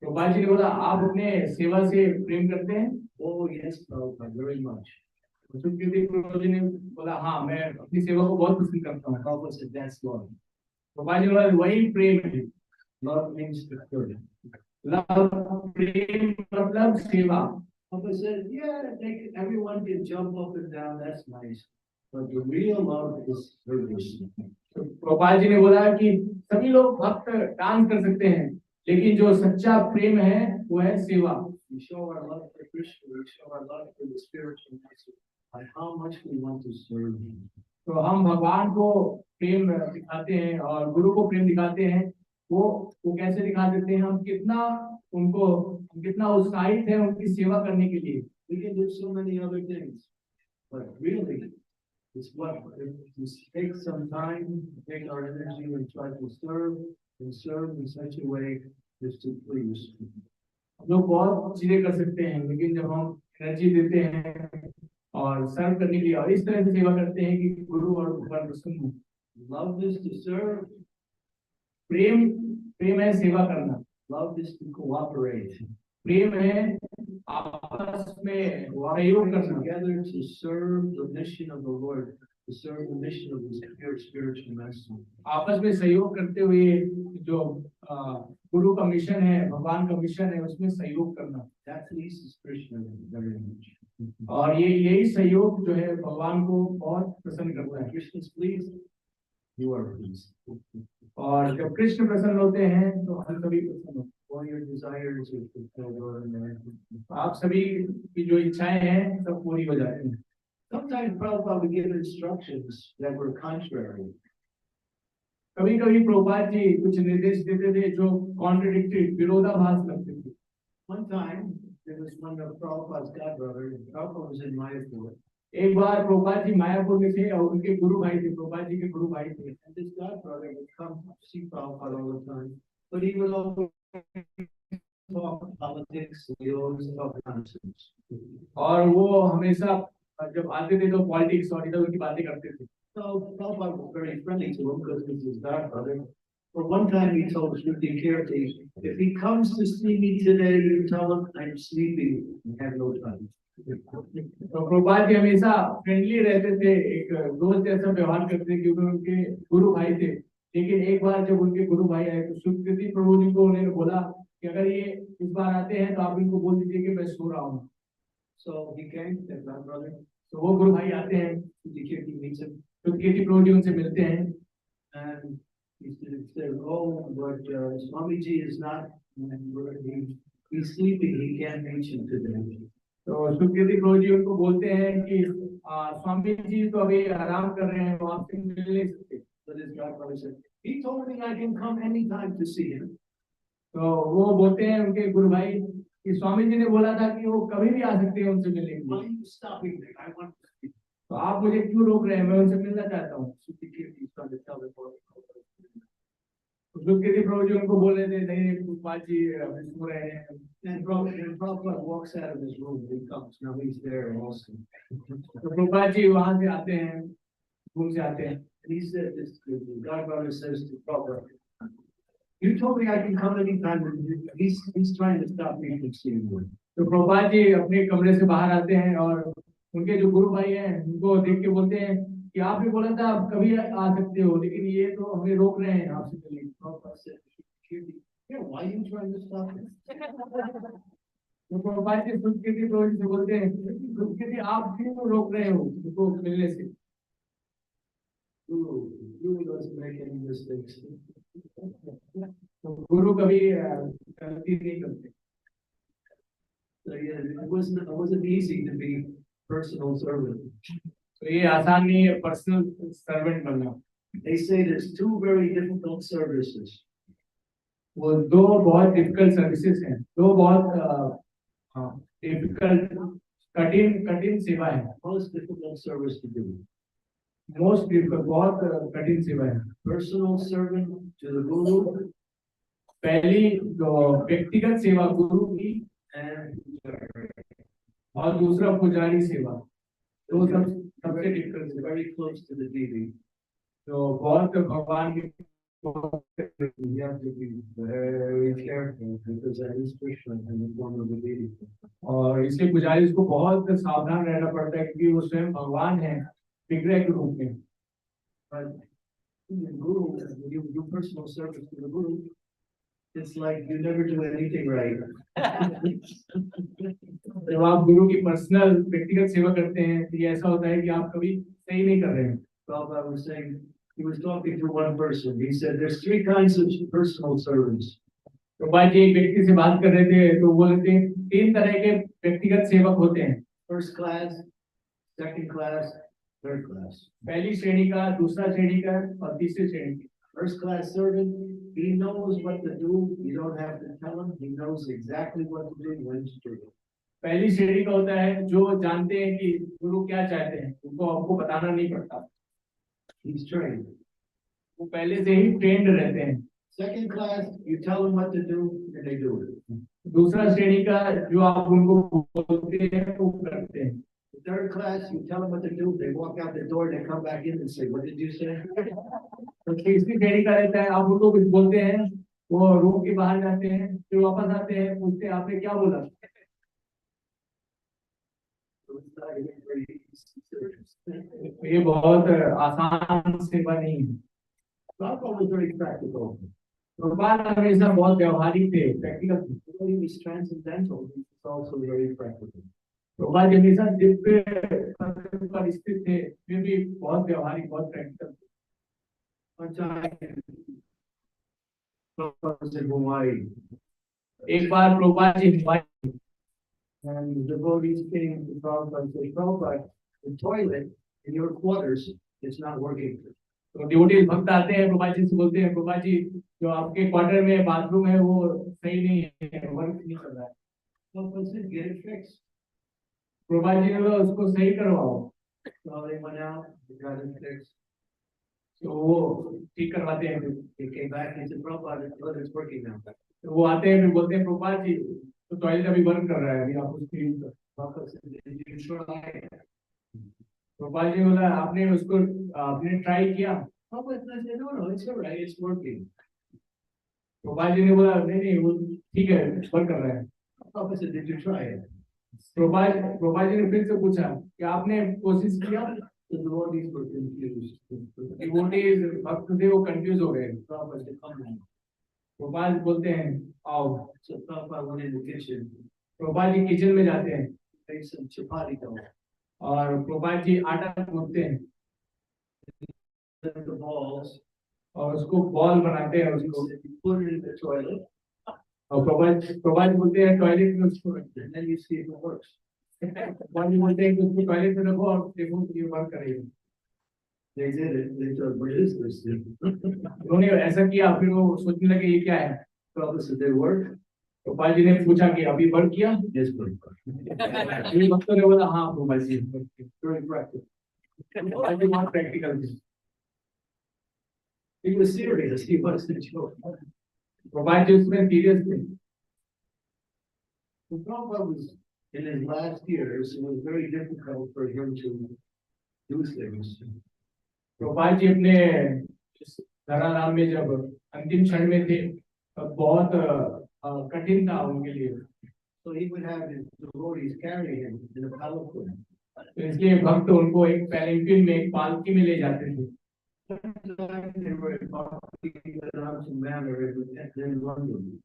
Prabhupada ji ने बोला, आप अपने सेवा से प्रेम करते हैं? Oh, yes, Prabhupada, very much. तो कीर्ति प्रभु जी ने बोला, हाँ मैं अपनी सेवा को बहुत पसंद करता हूँ। Prabhupada said, that's love. Prabhupada ji ने बोला, वही प्रेम है। Love means to serve. Love प्रेम मतलब सेवा। Prabhupada said, yeah, everyone can jump up and down, that's nice. But the real love is service. तो प्रभुपाद जी ने बोला कि सभी लोग भक्त डांस कर सकते हैं, लेकिन जो सच्चा प्रेम है वो है सेवा। We show our love for Krishna, we show our love for the spiritual master by how much we want to serve him. तो हम भगवान को प्रेम दिखाते हैं और गुरु को प्रेम दिखाते हैं, वो कैसे दिखा देते हैं, हम कितना उत्साहित है उनकी सेवा करने के लिए। We can do so many other things, but really, it's what we take some time, take our energy and try to serve in such a way as to please. हम लोग बहुत चीजें कर सकते हैं, लेकिन जब हम एनर्जी देते हैं और सर्व करने के लिए और इस तरह से सेवा करते हैं कि गुरु और भगवान प्रसन्न हो। Love is to serve. प्रेम है सेवा करना। Love is to cooperate. प्रेम है आपस में सहयोग करना। Together to serve the mission of the Lord, to serve the mission of His pure spiritual master. आपस में सहयोग करते हुए जो गुरु का मिशन है, भगवान का मिशन है, उसमें सहयोग करना। That pleases Krishna very much. और यही सहयोग जो है भगवान को बहुत प्रसन्न करता है। Krishna is pleased, you are pleased. और जब कृष्ण प्रसन्न होते हैं तो हम सभी प्रसन्न होते हैं। All your desires are fulfilled. आप सभी की जो इच्छाएं हैं सब पूरी हो जाती हैं। Sometimes Prabhupada would give instructions that were contrary. कभी कभी प्रभुपाद जी कुछ निर्देश देते थे जो कॉन्ट्रडिक्टरी, विरोधाभास लगते थे। One time, there was one of Prabhupada's godbrother, Prabhupada was in Mayapur. एक बार प्रभुपाद जी मायापुर में थे और उनके गुरु भाई थे, प्रभुपाद जी के गुरु भाई थे। And this godbrother would come see Prabhupada all the time, but he would always talk politics, he always talk nonsense. और वो हमेशा जब आते थे तो पॉलिटिक्स और इधर उनकी बातें करते थे। So Prabhupada was very friendly to him because he was his godbrother. But one time he told Shruti Kirti, if he comes to see me today, you tell him I'm sleeping and have no time. तो प्रभुपाद जी हमेशा friendly रहते थे, एक दोस्त जैसा व्यवहार करते थे क्योंकि उनके गुरु भाई थे। लेकिन एक बार जब उनके गुरु भाई आए तो सुकृति प्रभु जी को उन्होंने बोला कि अगर ये इस बार आते हैं तो आप इनको बोल दीजिए कि मैं सो रहा हूँ। So he came, that my brother, तो वो गुरु भाई आते हैं, Shruti Kirti meets him, सुकृति प्रभु जी उनसे मिलते हैं। and he said, oh, but Swami ji is not, he's sleeping, he can't meet you today. तो सुकृति प्रभु जी उनको बोलते हैं कि स्वामी जी तो अभी आराम कर रहे हैं, वो आपसे मिल नहीं सकते। But his godbrother said, he told me I can come anytime to see him. तो वो बोलते हैं उनके गुरु भाई कि स्वामी जी ने बोला था कि वो कभी भी आ सकते हैं उनसे मिलने के Why लिए। are you stopping me? I want to speak. तो आप मुझे क्यों रोक रहे हैं, मैं उनसे मिलना चाहता हूँ। Shruti Kirti is trying to tell the boy. सुकृति प्रभु जी उनको बोल रहे थे नहीं प्रभुपाद जी अभी सो रहे हैं। And Prabhupada walks out of his room, he comes, now he's there also. तो प्रभुपाद जी वहां से आते हैं, घूम से आते हैं। And he said, this, the godbrother says to Prabhupada, you told me I can come anytime, and he's trying to stop me from seeing you. तो प्रभुपाद जी अपने कमरे से बाहर आते हैं और उनके जो गुरु भाई हैं उनको देख के बोलते हैं कि आपने बोला था आप कभी आ सकते हो, लेकिन ये तो हमें रोक रहे हैं आपसे मिलने। Prabhupada said, yeah, why are you trying to stop me? तो प्रभुपाद जी सुकृति प्रभु जी से बोलते हैं सुकृति आप क्यों रोक रहे हो उनको मिलने से। Guru doesn't make any mistakes. तो गुरु कभी गलती नहीं करते। So yeah, it wasn't easy to be personal servant. तो ये आसान नहीं है पर्सनल सर्वेंट बनना। They say there's two very difficult services. वो दो बहुत डिफिकल्ट सर्विसेज हैं, दो बहुत डिफिकल्ट कठिन सेवा है। Most difficult service to do. Most difficult बहुत कठिन सेवा है। Personal servant to the Guru पहली जो व्यक्तिगत सेवा गुरु की and और दूसरा पुजारी सेवा, तो सबसे डिफिकल्ट सेवा। very close to the deity. तो बहुत भगवान की You have to be very careful because that is Krishna in the form of the deity. और इसलिए पुजारी उसको बहुत सावधान रहना पड़ता है क्योंकि वो स्वयं भगवान है विग्रह के रूप में। But the Guru, when you do personal service to the Guru, It's like you never do anything right. जब आप गुरु की पर्सनल व्यक्तिगत सेवा करते हैं तो ये ऐसा होता है कि आप कभी सही नहीं कर रहे हैं। Prabhupada was saying, he was talking to one person. He said, there's three kinds of personal servants. Prabhupada ji एक व्यक्ति से बात कर रहे थे तो वो बोलते हैं तीन तरह के व्यक्तिगत सेवक होते हैं। First class, second class, third class. पहली श्रेणी का, दूसरा श्रेणी का और तीसरी श्रेणी का। First class servant, he knows what to do. You don't have to tell him. He knows exactly what to do, when to do it. पहली श्रेणी का होता है जो जानते हैं कि गुरु क्या चाहते हैं, उनको आपको बताना नहीं पड़ता। He's trained. वो पहले से ही ट्रेंड रहते हैं। Second class, you tell them what to do and they do it. दूसरा श्रेणी का जो आप उनको बोलते हैं वो करते हैं। The third class, you tell them what to do, they walk out the door, they come back in and say, what did you say? तो तीसरी श्रेणी का रहता है आप उनको कुछ बोलते हैं, वो रूम के बाहर जाते हैं, फिर वापस आते हैं, पूछते हैं आपने क्या बोला। ये बहुत आसान सेवा नहीं है। Prabhupada was very practical. Prabhupada हमेशा बहुत व्यवहारिक थे, प्रैक्टिकल थे। Although he was transcendental, he was also very practical. Prabhupada हमेशा दिव्य पर स्थित थे, फिर भी बहुत व्यवहारिक, बहुत प्रैक्टिकल थे। One time, Prabhupada was in Hawaii, एक बार Prabhupada ji Mumbai and the devotees came to Prabhupada and said, Prabhupada, the toilet in your quarters is not working. तो डिवोटी भक्त आते हैं प्रभुपाद जी से बोलते हैं प्रभुपाद जी जो आपके क्वार्टर में बाथरूम है वो सही नहीं है, वर्क नहीं कर रहा है। Prabhupada said, get it fixed. Prabhupada ji ने बोला उसको सही करवाओ। So they went out, they got it fixed. तो वो ठीक करवाते हैं, फिर They came back and said, Prabhupada, the toilet's working now. तो वो आते हैं फिर बोलते हैं प्रभुपाद जी तो टॉयलेट अभी वर्क कर रहा है, अभी आप उसको यूज कर। Prabhupada said, did you try it? Prabhupada ji बोला आपने उसको आपने ट्राई किया। Prabhupada said, no, it's all right, it's working. Prabhupada ji ने बोला नहीं नहीं वो ठीक है, वर्क कर रहा है। Prabhupada said, did you try it? Prabhupada ji ने फिर से पूछा कि आपने कोशिश किया। The devotees were confused. Devotees भक्त थे वो कंफ्यूज हो गए। Prabhupada said, come on. Prabhupada बोलते हैं आओ। So Prabhupada went in the kitchen, Prabhupada ji kitchen में जाते हैं made some chapati dough, और प्रभुपाद जी आटा गूंथते हैं took the balls, और उसको बॉल बनाते हैं उसको, you put it in the toilet, और प्रभुपाद जी बोलते हैं टॉयलेट में उसको रखते and then you see if it works. हैं। प्रभुपाद जी बोलते हैं कि उसको टॉयलेट में रखो और देखो कि ये वर्क करेगा। They did it. They thought, what is this thing? उन्होंने ऐसा किया, फिर वो सोचने लगे ये क्या है। Prabhupada said, they work? Prabhupada ji ने पूछा कि अभी वर्क किया। Yes, Prabhupada. ये भक्तों ने बोला हाँ प्रभुपाद जी। Very practical. प्रभुपाद जी बहुत प्रैक्टिकल थे। He was serious. He wasn't joking. Prabhupada ji उसमें सीरियस थे। So Prabhupada was in his last years. It was very difficult for him to do things. Prabhupada ji अपने धराधाम में जब अंतिम क्षण में थे तब बहुत कठिन था उनके लिए। So he would have his devotees carry him in a palanquin. तो इसलिए भक्त उनको एक पैलेंक्विन में, एक पालकी में ले जाते थे। They were talking around to manner in London.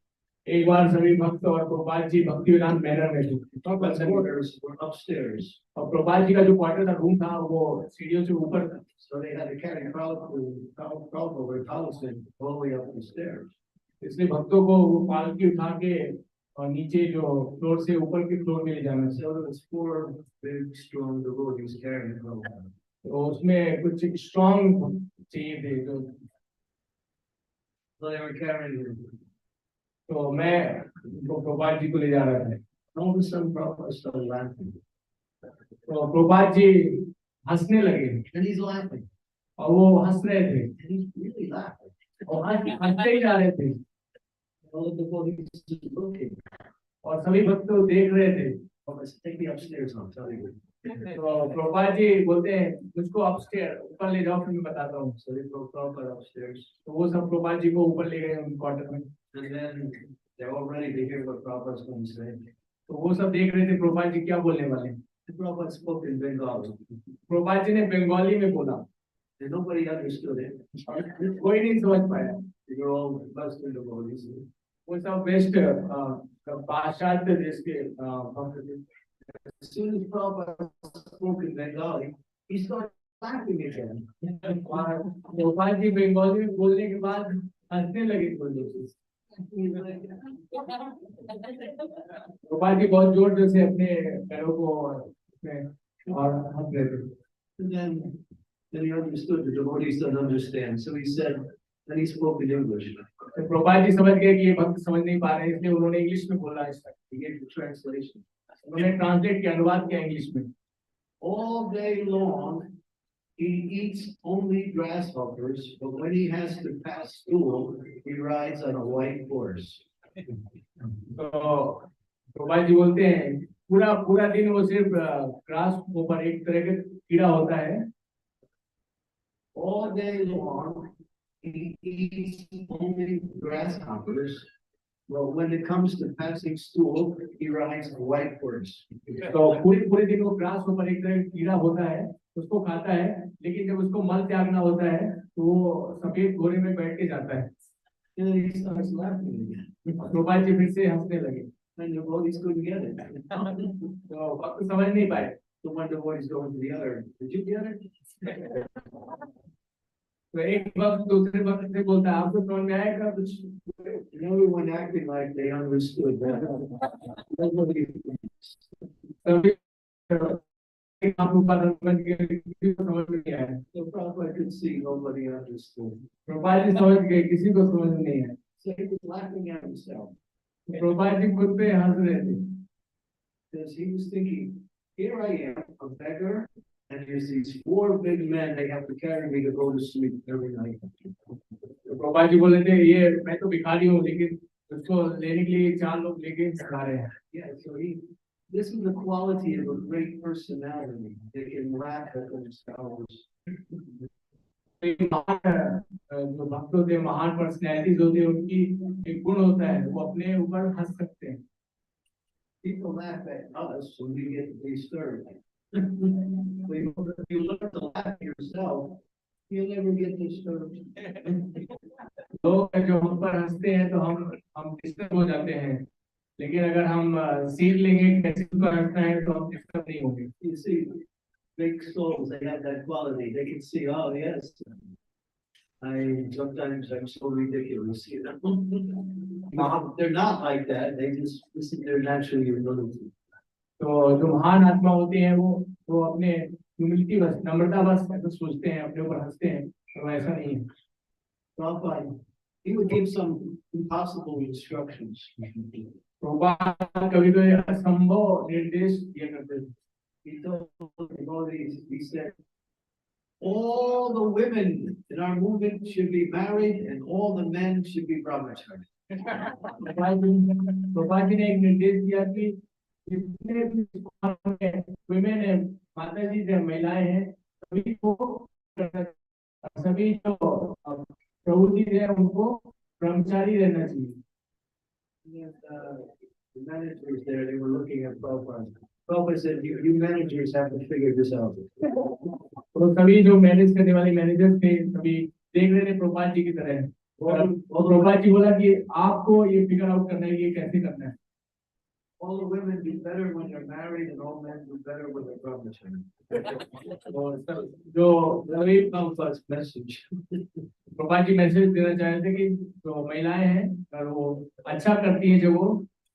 एक बार सभी भक्त और प्रभुपाद जी भक्ति विधान मैनर में थे। Prabhupada's quarters were upstairs. और प्रभुपाद जी का जो क्वार्टर था, रूम था, वो सीढ़ियों से ऊपर था। So they had to carry Prabhupada with palanquin all the way up the stairs. इसलिए भक्तों को वो पालकी उठा के और नीचे जो फ्लोर से ऊपर के फ्लोर में ले जाना था। So there was 4 big, strong devotees carrying Prabhupada. तो उसमें कुछ स्ट्रॉन्ग चाहिए थे जो, So they were carrying him. तो मैं प्रभुपाद जी को ले जा रहा था। All of a sudden, Prabhupada started laughing. तो प्रभुपाद जी हंसने लगे And he's laughing. और वो हंस रहे थे And he's really laughing. और हंसते ही जा रहे थे All the devotees are looking. और सभी भक्त तो देख रहे थे। Prabhupada said, take me upstairs, I'll tell you. तो प्रभुपाद जी बोलते हैं मुझको अपस्टेयर ऊपर ले जाओ, फिर मैं बताता हूँ। So they brought Prabhupada upstairs. तो वो सब प्रभुपाद जी को ऊपर ले गए उनके क्वार्टर में। And then they're all ready to hear what Prabhupada's going to say. तो वो सब देख रहे थे प्रभुपाद जी क्या बोलने वाले हैं। And Prabhupada spoke in Bengali. Prabhupada ji ने बंगाली में बोला And nobody understood it. और कोई नहीं समझ पाया। They were all Western devotees. वो सब वेस्ट पाश्चात्य देश के भक्त थे। As soon as Prabhupada spoke in Bengali, he started laughing again. और गोपाल जी बंगाली में बोलने के बाद हंसने लगे बोलने से। गोपाल जी बहुत जोर जोर से अपने पैरों को और हंस रहे थे। Then he understood the devotees don't understand, so he said, then he spoke in English. तो गोपाल जी समझ गए कि ये भक्त समझ नहीं पा रहे हैं, इसलिए उन्होंने इंग्लिश में बोला। इस तक He gave the translation. उन्होंने ट्रांसलेट किया, अनुवाद किया इंग्लिश में। All day long, he eats only grasshoppers, but when he has to pass stool, he rides on a white horse. तो गोपाल जी बोलते हैं पूरा पूरा दिन वो सिर्फ ग्रास ऊपर एक तरह का कीड़ा होता है। All day long, he eats only grasshoppers, but when it comes to passing stool, he rides a white horse. तो पूरे पूरे दिन वो ग्रास ऊपर एक तरह का कीड़ा होता है, उसको खाता है, लेकिन जब उसको मल त्यागना होता है तो वो सफेद घोड़े में बैठ के जाता है। And he starts laughing again. Gopal ji फिर से हंसने लगे। And the devotees couldn't get it. तो भक्त समझ नहीं पाए। So one devotee's going to the other, did you get it? तो एक भक्त दूसरे भक्त से बोलता है आपको समझ में आएगा कुछ? And everyone acting like they understood that. Nobody. सभी आप ऊपर समझ गए, किसी को समझ नहीं आया। So Prabhupada could see nobody understood. Gopal ji समझ गए, किसी को समझ नहीं आया। So he was laughing at himself. Gopal ji खुद पे हंस रहे थे। Because he was thinking, here I am, a beggar, and there's these four big men, they have to carry me to go to sleep every night. Gopal ji बोल रहे थे ये मैं तो भिखारी हूँ, लेकिन उसको लेने के लिए चार लोग लेके चला रहे हैं। Yeah, so this is the quality of a great personality. They can laugh at themselves. जो भक्तों के महान पर्सनैलिटीज होती है, उनकी एक गुण होता है, वो अपने ऊपर हंस सकते हैं। People laugh at us when we get disturbed. But if you learn to laugh at yourself, you'll never get disturbed. लोग जो हम पर हंसते हैं तो हम डिस्टर्ब हो जाते हैं, लेकिन अगर हम सीख लेंगे कैसे उस पर हंसना है तो हम डिस्टर्ब नहीं होंगे। You see, big souls, they have that quality. They can see, oh yes, sometimes I'm so ridiculous, you know. They're not like that. They just, this is their natural humility. तो जो महान आत्मा होते हैं वो अपने ह्यूमिलिटी बस, नम्रता बस ऐसा सोचते हैं, अपने ऊपर हंसते हैं, तो ऐसा नहीं है। Prabhupada, he would give some impossible instructions. Prabhupada कभी कभी असंभव निर्देश दिया करते थे। He told the devotees, he said, all the women in our movement should be married and all the men should be brahmachari. Prabhupada ji ने एक निर्देश दिया कि जितने भी women है, माता जी जो महिलाएं हैं, सभी को सभी जो प्रभु जी है उनको ब्रह्मचारी रहना चाहिए। The managers there, they were looking at Prabhupada. Prabhupada said, you managers have to figure this out. तो सभी जो मैनेज करने वाले मैनेजर थे, सभी देख रहे थे प्रभुपाद जी की तरह। और प्रभुपाद जी बोला कि आपको ये फिगर आउट करना है, ये कैसे करना है। All the women do better when they're married and all men do better when they're brahmachari. जो सभी Prabhupada's message. Prabhupada ji message देना चाह रहे थे कि जो महिलाएं हैं और वो अच्छा करती हैं जब वो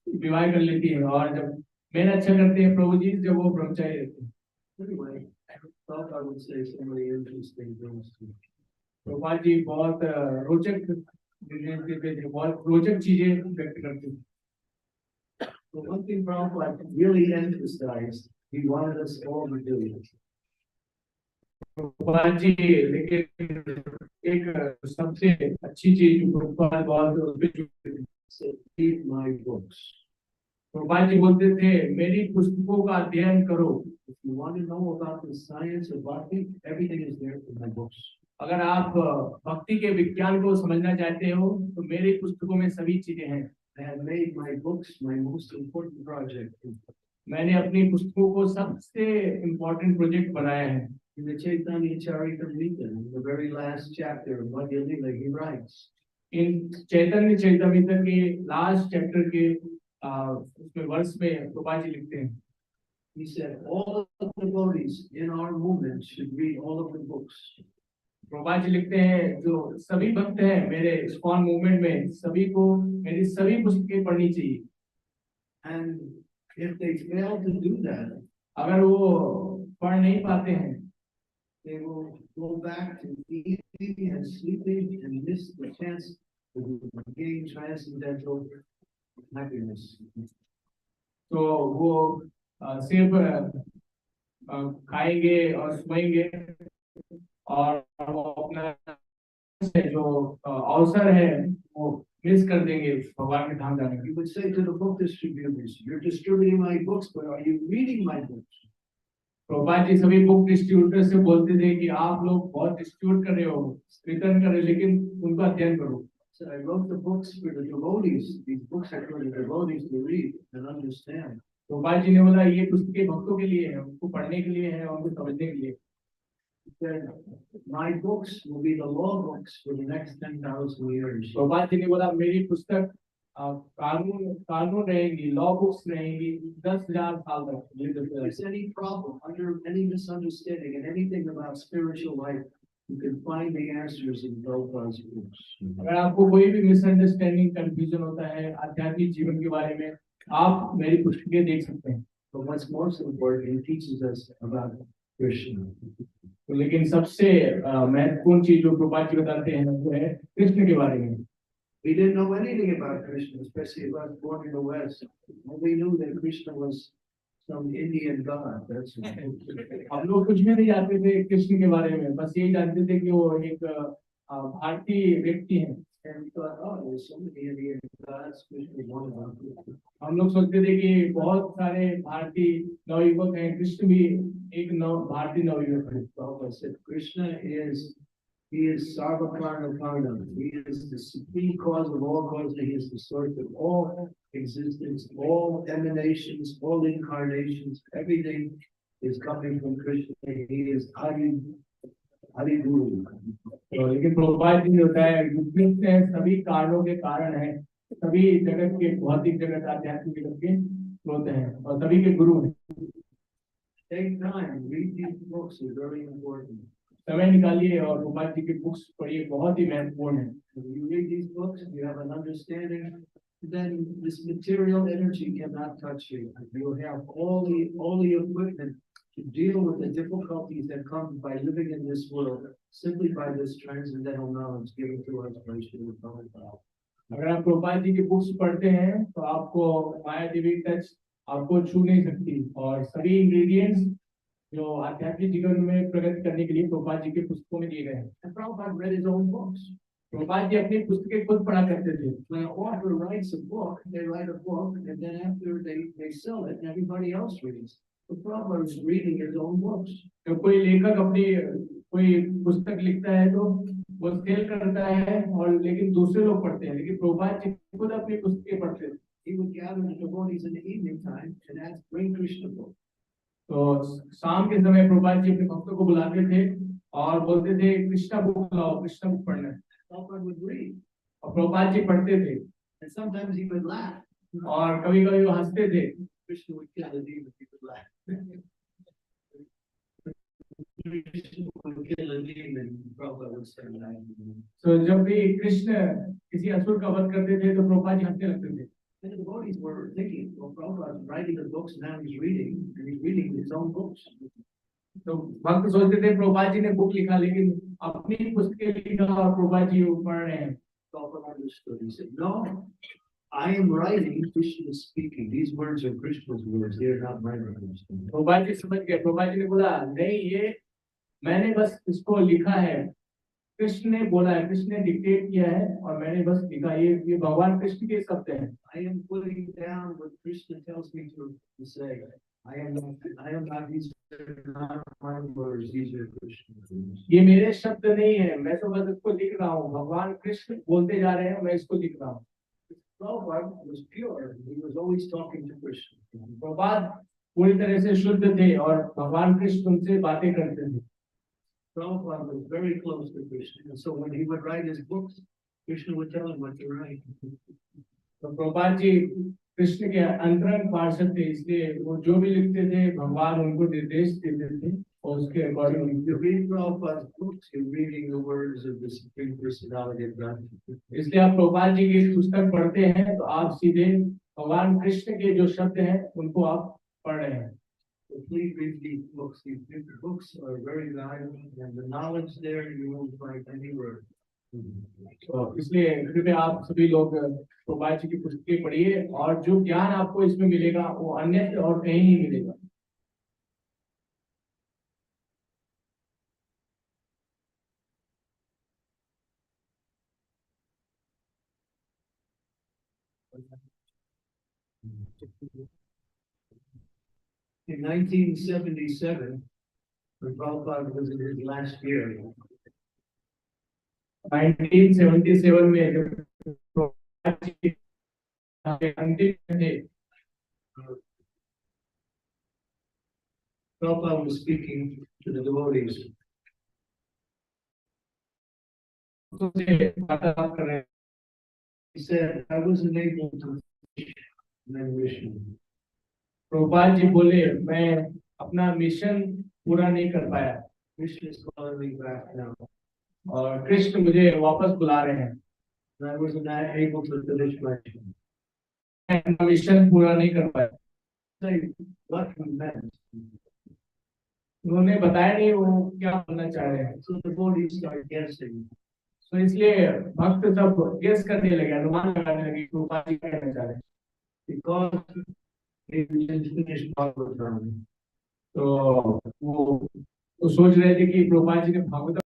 विवाह कर लेती है, और जब मेन अच्छा करते हैं प्रभु जी जब वो ब्रह्मचारी रहते हैं। Anyway, I thought I would say some really interesting things. Prabhupada ji बहुत रोचक चीजें व्यक्त करते हैं। But one thing Prabhupada really emphasized, he wanted us all to do it. Prabhupada ji लेकिन एक सबसे अच्छी चीज जो प्रभुपाद बहुत Said, read my books. Prabhupada ji बोलते थे मेरी पुस्तकों का अध्ययन करो। If you want to know about the science of bhakti, everything is there in my books. अगर आप भक्ति के विज्ञान को समझना चाहते हो तो मेरी पुस्तकों में सभी चीजें हैं। I have made my books my most important project. मैंने अपनी पुस्तकों को सबसे इम्पोर्टेंट प्रोजेक्ट बनाया है। In the Chaitanya Charitamrita, in the very last chapter of Madhya Lila, he writes, इन चैतन्य चैतन्य के लास्ट चैप्टर के उसमें वर्ष में प्रभुपाद जी लिखते हैं, He said, all of the devotees in our movement should read all of the books. Prabhupada ji लिखते हैं जो सभी भक्त हैं मेरे इस्कॉन मूवमेंट में सभी को मेरी सभी पुस्तकें पढ़नी चाहिए. And if they fail to do that, अगर वो पढ़ नहीं पाते हैं, they will go back to eating and sleeping and miss the chance to gain transcendental happiness. तो वो सिर्फ खाएंगे और सोएंगे और वो अपना जो अवसर है वो मिस कर देंगे भगवान के धाम जाने की. You would say to the book distributors, you're distributing my books, but are you reading my books? Prabhupada ji सभी बुक डिस्ट्रीब्यूटर से बोलते थे कि आप लोग बहुत डिस्ट्रीब्यूट कर रहे हो, वितरण कर रहे हो, लेकिन उनका अध्ययन करो. So I wrote the books for the devotees. These books are for the devotees to read and understand. Prabhupada ji ने बोला ये पुस्तकें भक्तों के लिए है, उनको पढ़ने के लिए है और उनको समझने के लिए. Then my books will be the law books for the next 10,000 years. Prabhupada ji ने बोला मेरी पुस्तक कानून रहेंगी, लॉ बुक्स रहेंगी 10,000 साल तक. If there's any problem, under any misunderstanding and anything about spiritual life, you can find the answers in Prabhupada's books. अगर आपको कोई भी मिसअंडरस्टैंडिंग कंफ्यूजन होता है आध्यात्मिक जीवन के बारे में, आप मेरी पुस्तकें देख सकते हैं. But what's most important, he teaches us about Krishna. लेकिन सबसे महत्वपूर्ण चीज जो प्रभुपाद जी बताते हैं वो है कृष्ण के बारे में. We didn't know anything about Krishna, especially if I was born in the West. We knew that Krishna was some Indian god. That's हम लोग कुछ भी नहीं जानते थे कृष्ण के बारे में, बस यही जानते थे कि वो एक भारतीय व्यक्ति हैं. And we thought, oh, there's so many Indian gods. Krishna is one of them. हम लोग सोचते थे कि बहुत सारे भारतीय नवयुवक हैं, कृष्ण भी एक भारतीय नवयुवक है. Prabhupada said, Krishna he is Sarvakarna Karna. He is the supreme cause of all causes. He is the source of all existence, all emanations, all incarnations. Everything is coming from Krishna. He is Hari Guru. लेकिन प्रभुपाद जी ने बताया कृष्ण सभी कारणों के कारण है, सभी जगत के भौतिक जगत आध्यात्मिक जगत के स्रोत हैं और सभी के गुरु हैं. Take time, read these books is very important. समय निकालिए और प्रभुपाद जी की बुक्स पढ़िए, बहुत ही महत्वपूर्ण है. If you read these books, you have an understanding, then this material energy cannot touch you. You have all the equipment to deal with the difficulties that come by living in this world, simply by this transcendental knowledge given to us by Srila Prabhupada. अगर आप प्रभुपाद जी की books पढ़ते हैं तो आपको माया देवी touch आपको छू नहीं सकती, और सभी इंग्रेडिएंट्स जो आध्यात्मिक जीवन में प्रगति करने के लिए प्रभुपाद जी के पुस्तकों में दिए गए हैं. And Prabhupada read his own books. Prabhupada ji अपनी पुस्तकें खुद पढ़ा करते थे. When an author writes a book, they write a book, and then after they sell it, and everybody else reads. So Prabhupada was reading his own books. तो कोई लेखक अपनी कोई पुस्तक लिखता है तो वो सेल करता है, और लेकिन दूसरे लोग पढ़ते हैं, लेकिन प्रभुपाद जी खुद अपनी पुस्तकें पढ़ते थे. He would gather the devotees in the evening time and ask, bring Krishna book. तो शाम के समय प्रभुपाद जी अपने भक्तों को बुलाते थे और बोलते थे कृष्णा बुक लाओ, कृष्णा बुक पढ़ना है. Prabhupada would read. और प्रभुपाद जी पढ़ते थे And sometimes he would laugh. और कभी कभी वो हंसते थे. Krishna would kill the demon, he would laugh. Krishna would kill a demon, Prabhupada would start laughing. तो जब भी कृष्ण किसी असुर का वध करते थे तो प्रभुपाद जी हंसने लगते थे. And the devotees were thinking, well, Prabhupada is writing the books, now he's reading, and he's reading his own books. तो भक्त सोचते थे प्रभुपाद जी ने बुक लिखा, लेकिन अपनी पुस्तकें लिखा और प्रभुपाद जी पढ़ रहे हैं. Prabhupada understood. He said, no, I am writing, Krishna is speaking. These words are Krishna's words, they are not my words. Prabhupada ji समझ गए. प्रभुपाद जी ने बोला नहीं, ये मैंने बस इसको लिखा है, कृष्ण ने बोला है, कृष्ण ने डिक्टेट किया है और मैंने बस लिखा. ये भगवान कृष्ण के शब्द हैं. I am putting down what Krishna tells me to say. I am not, these are not my words, these are Krishna's words. ये मेरे शब्द नहीं है, मैं तो बस इसको लिख रहा हूँ. भगवान कृष्ण बोलते जा रहे हैं, मैं इसको लिख रहा हूँ. Prabhupada was pure. He was always talking to Krishna. Prabhupada पूरी तरह से शुद्ध थे और भगवान कृष्ण उनसे बातें करते थे. Prabhupada was very close to Krishna, and so when he would write his books, Krishna would tell him what to write. तो प्रभुपाद जी कृष्ण के अंतरंग पार्षद थे, इसलिए वो जो भी लिखते थे भगवान उनको निर्देश देते थे और उसके according You read Prabhupada's books, you're reading the words of the Supreme Personality of Godhead. इसलिए आप प्रभुपाद जी की पुस्तक पढ़ते हैं तो आप सीधे भगवान कृष्ण के जो शब्द हैं उनको आप पढ़ रहे हैं। So please read these books. These books are very valuable, and the knowledge there you won't find anywhere. तो इसलिए कृपया आप सभी लोग प्रभुपाद जी की पुस्तकें पढ़िए और जो ज्ञान आपको इसमें मिलेगा वो अन्य और कहीं नहीं मिलेगा। In 1977, when Prabhupada was in his last year, 1977 में जब प्रभुपाद जी के अंतिम थे, Prabhupada was speaking to the devotees. उनसे वार्तालाप कर रहे हैं। He said, I wasn't able to finish my mission. Prabhupada ji बोले मैं अपना मिशन पूरा नहीं कर पाया Krishna is calling me back now. और कृष्ण मुझे वापस बुला रहे हैं। And I wasn't able to finish my mission. मैं अपना मिशन पूरा नहीं कर पाया। Say what he meant. उन्होंने बताया नहीं वो क्या बोलना चाह रहे हैं। So the devotees started guessing. तो इसलिए भक्त सब गेस करने लगे, अनुमान लगाने लगे प्रभुपाद जी क्या कहना चाह रहे हैं। Because he didn't finish Bhagavatam. तो वो सोच रहे थे कि प्रभुपाद जी ने भागवत